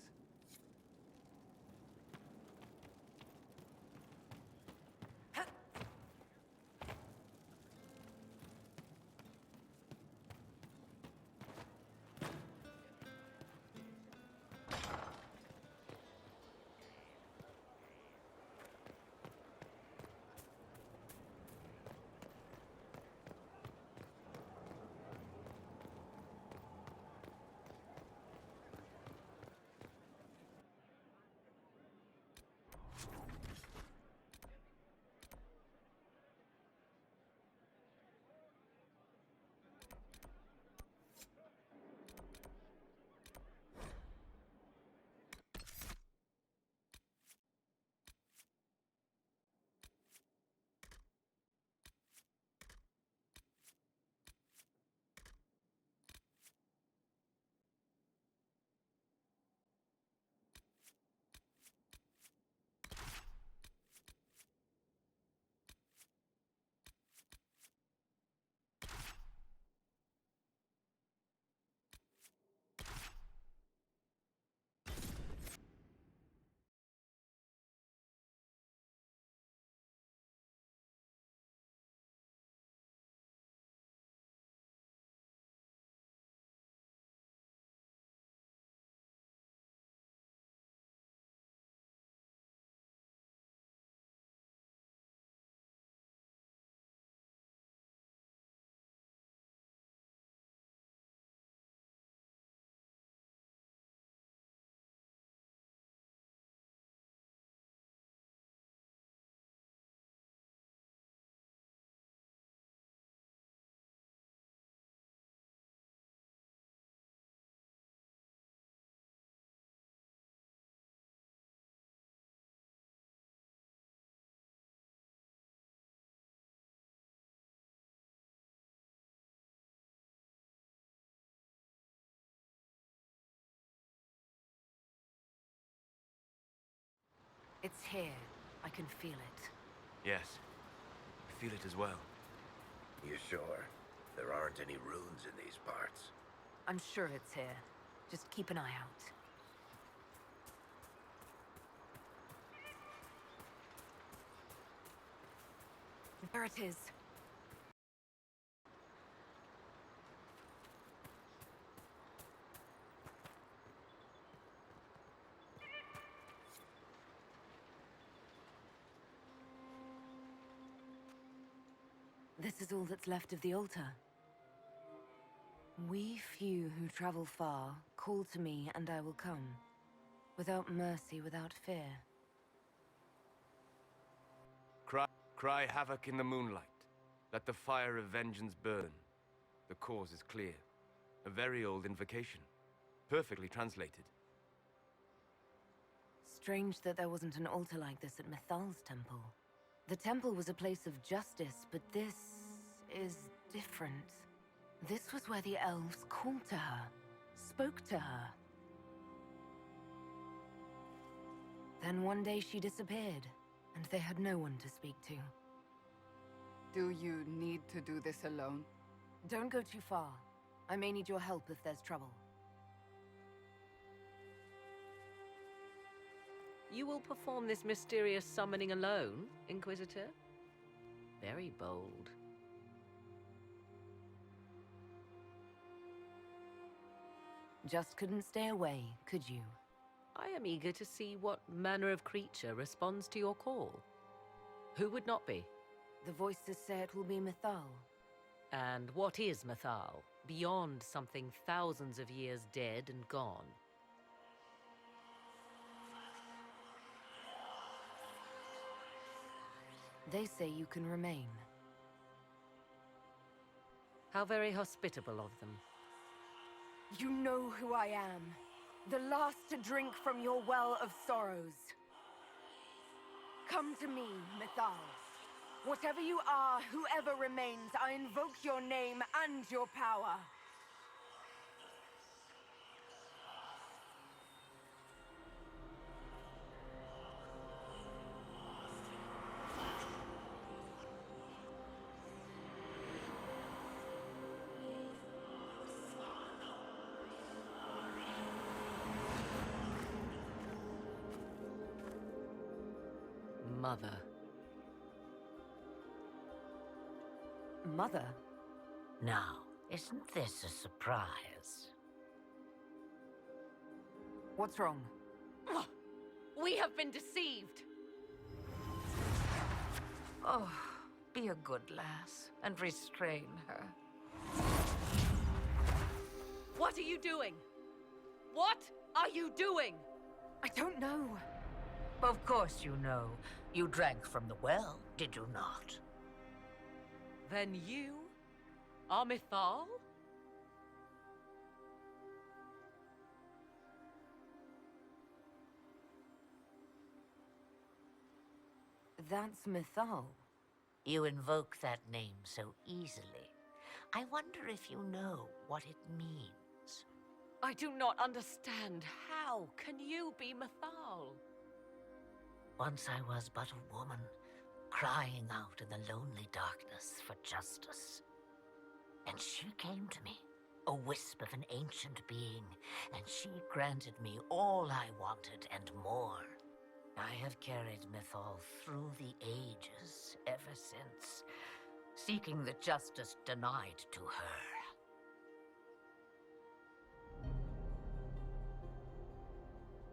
It's here. I can feel it. Yes, I feel it as well. You sure? There aren't any runes in these parts. I'm sure it's here. Just keep an eye out. There it is. This is all that's left of the altar. We few who travel far, call to me and I will come. Without mercy, without fear. Cry havoc in the moonlight. Let the fire of vengeance burn. The cause is clear. A very old invocation. Perfectly translated. Strange that there wasn't an altar like this at Mythal's temple. The temple was a place of justice, but this is different. This was where the elves called to her, spoke to her. Then one day she disappeared, and they had no one to speak to. Do you need to do this alone? Don't go too far. I may need your help if there's trouble. You will perform this mysterious summoning alone, Inquisitor? Very bold. Just couldn't stay away, could you? I am eager to see what manner of creature responds to your call. Who would not be? The voices say it will be Mythal. And what is Mythal, beyond something thousands of years dead and gone? They say you can remain. How very hospitable of them. You know who I am. The last to drink from your well of sorrows. Come to me, Mythal. Whatever you are, whoever remains, I invoke your name and your power. Mother. Mother? Now, isn't this a surprise? What's wrong? We have been deceived! Oh, be a good lass and restrain her. What are you doing? What are you doing? I don't know. Of course you know. You drank from the well, did you not? Then you are Mythal? That's Mythal. You invoke that name so easily. I wonder if you know what it means. I do not understand. How can you be Mythal? Once I was but a woman, crying out in the lonely darkness for justice. And she came to me, a wisp of an ancient being, and she granted me all I wanted and more. I have carried Mythal through the ages ever since, seeking the justice denied to her.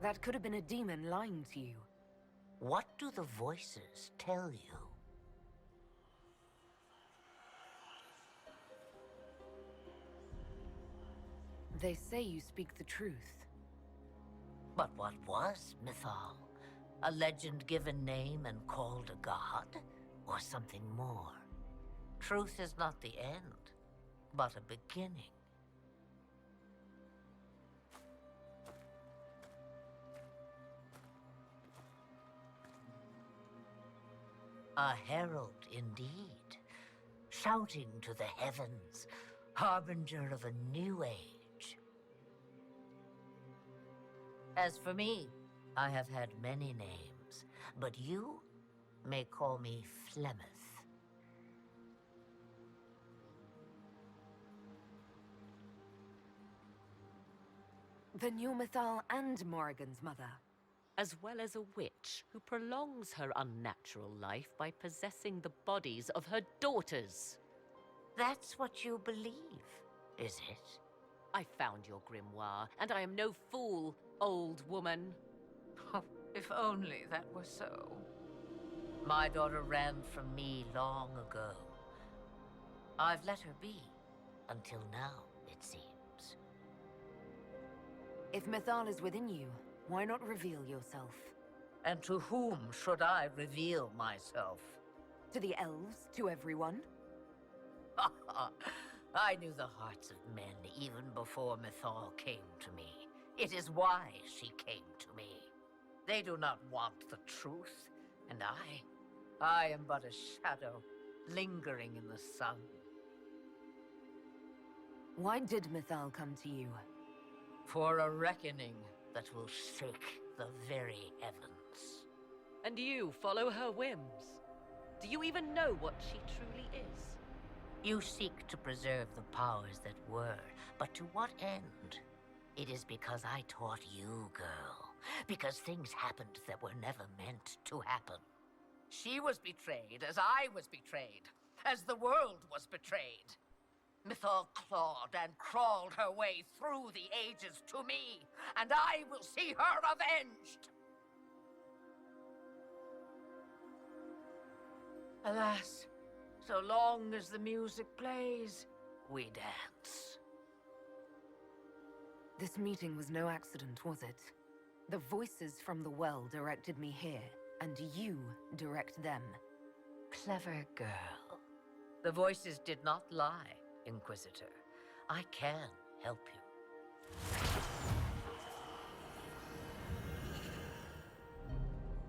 That could have been a demon lying to you. What do the voices tell you? They say you speak the truth. But what was Mythal? A legend given name and called a god? Or something more? Truth is not the end, but a beginning. A herald indeed, shouting to the heavens, harbinger of a new age. As for me, I have had many names, but you may call me Flemeth. Then you're Mythal and Morrigan's mother. As well as a witch who prolongs her unnatural life by possessing the bodies of her daughters. That's what you believe, is it? I found your grimoire, and I am no fool, old woman. Oh, if only that were so. My daughter ran from me long ago. I've let her be. Until now, it seems. If Mythal is within you, why not reveal yourself? And to whom should I reveal myself? To the elves, to everyone? I knew the hearts of men even before Mythal came to me. It is why she came to me. They do not want the truth, and I am but a shadow, lingering in the sun. Why did Mythal come to you? For a reckoning that will shake the very heavens. And you follow her whims? Do you even know what she truly is? You seek to preserve the powers that were, but to what end? It is because I taught you, girl. Because things happened that were never meant to happen. She was betrayed as I was betrayed, as the world was betrayed. Mythal clawed and crawled her way through the ages to me, and I will see her avenged! Alas, so long as the music plays, we dance. This meeting was no accident, was it? The voices from the well directed me here, and you direct them. Clever girl. The voices did not lie, Inquisitor. I can help you.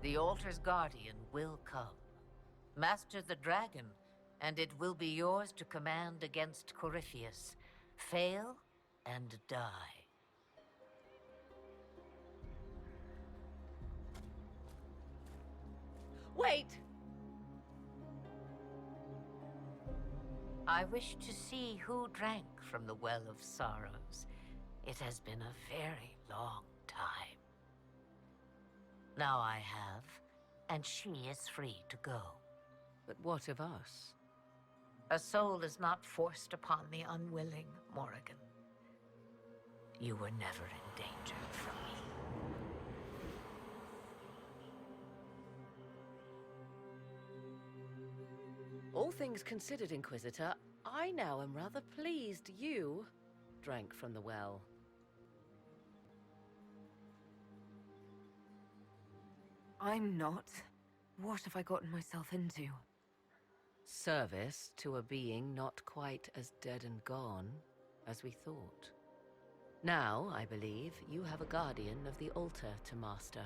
The altar's guardian will come. Master the dragon, and it will be yours to command against Corypheus. Fail and die. Wait! I wish to see who drank from the Well of Sorrows. It has been a very long time. Now I have, and she is free to go. But what of us? A soul is not forced upon the unwilling, Morrigan. You were never endangered from me. All things considered, Inquisitor, I now am rather pleased you drank from the well. I'm not. What have I gotten myself into? Service to a being not quite as dead and gone as we thought. Now, I believe, you have a guardian of the altar to master.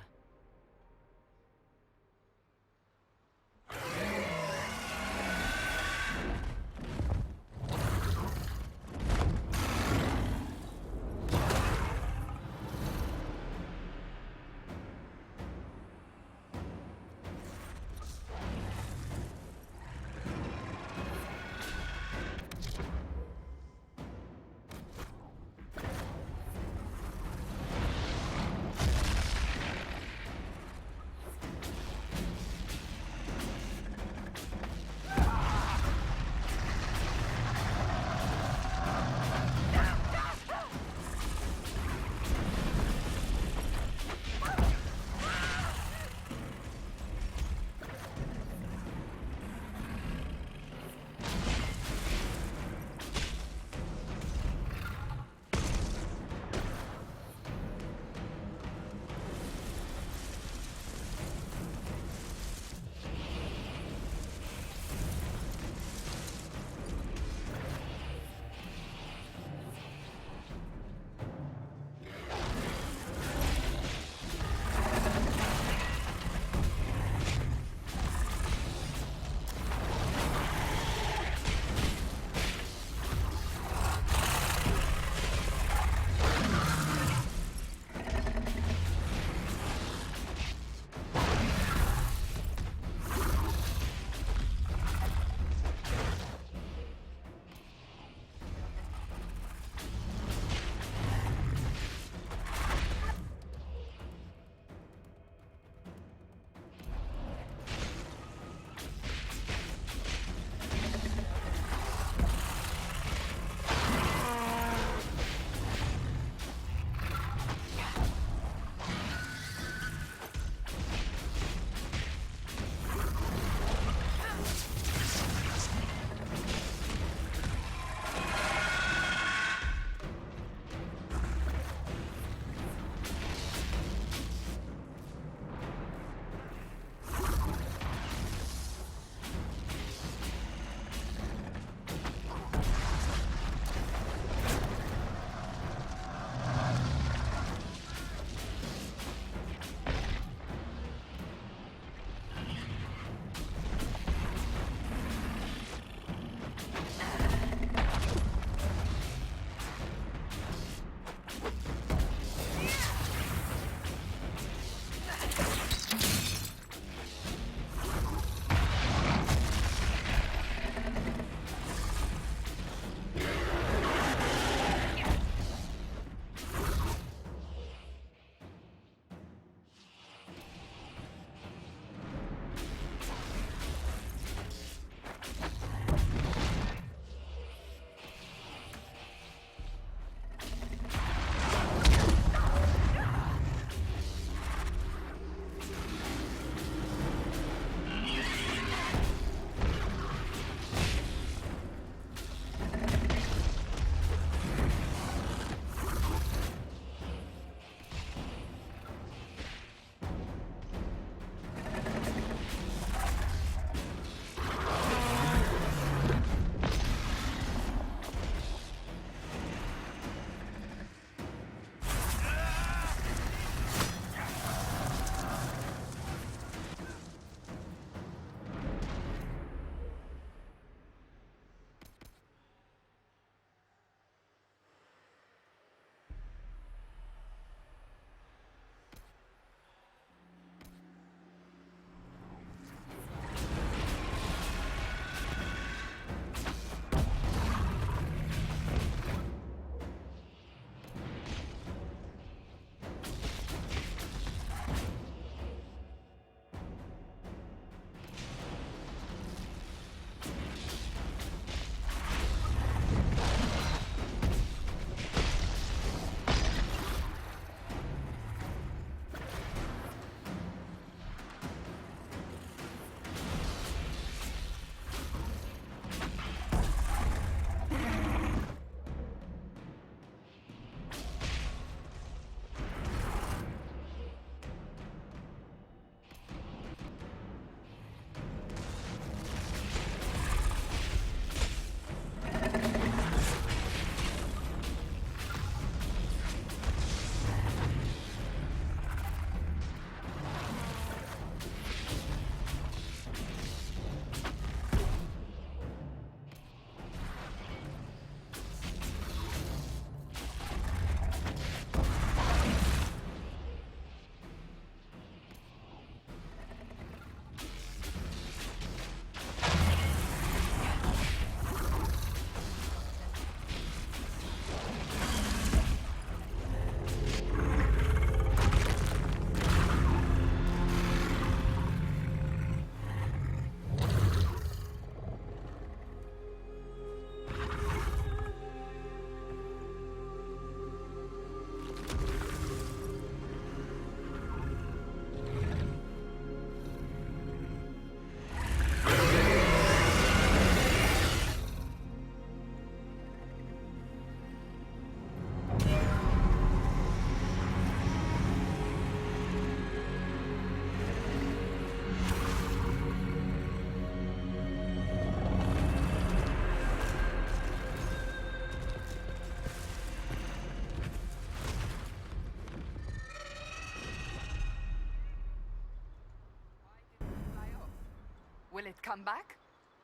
Will it come back?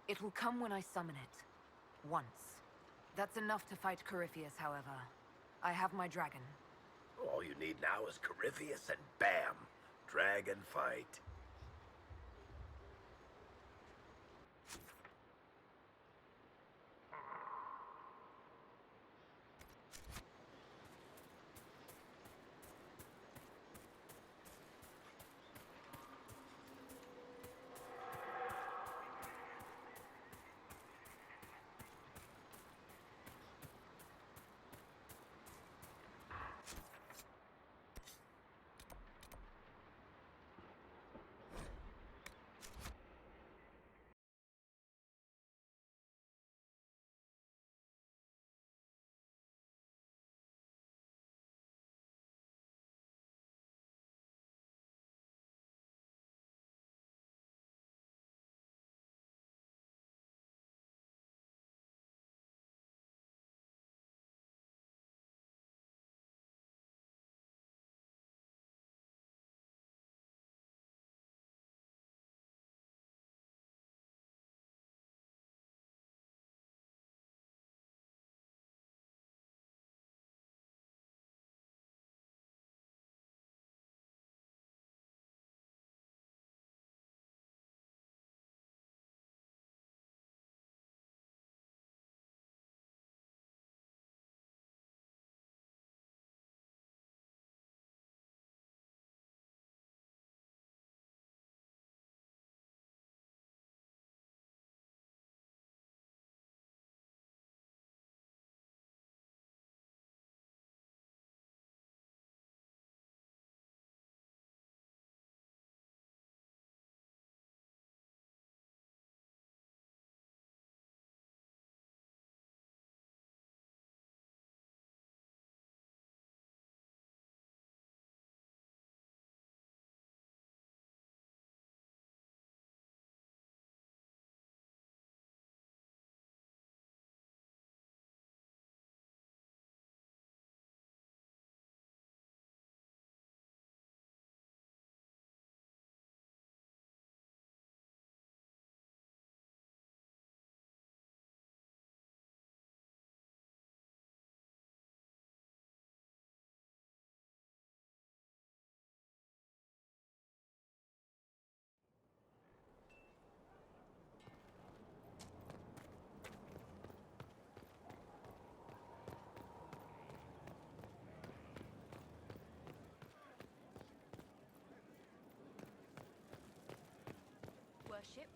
It will come when I summon it. Once. That's enough to fight Corypheus, however. I have my dragon. All you need now is Corypheus and bam! Dragon fight. Worship.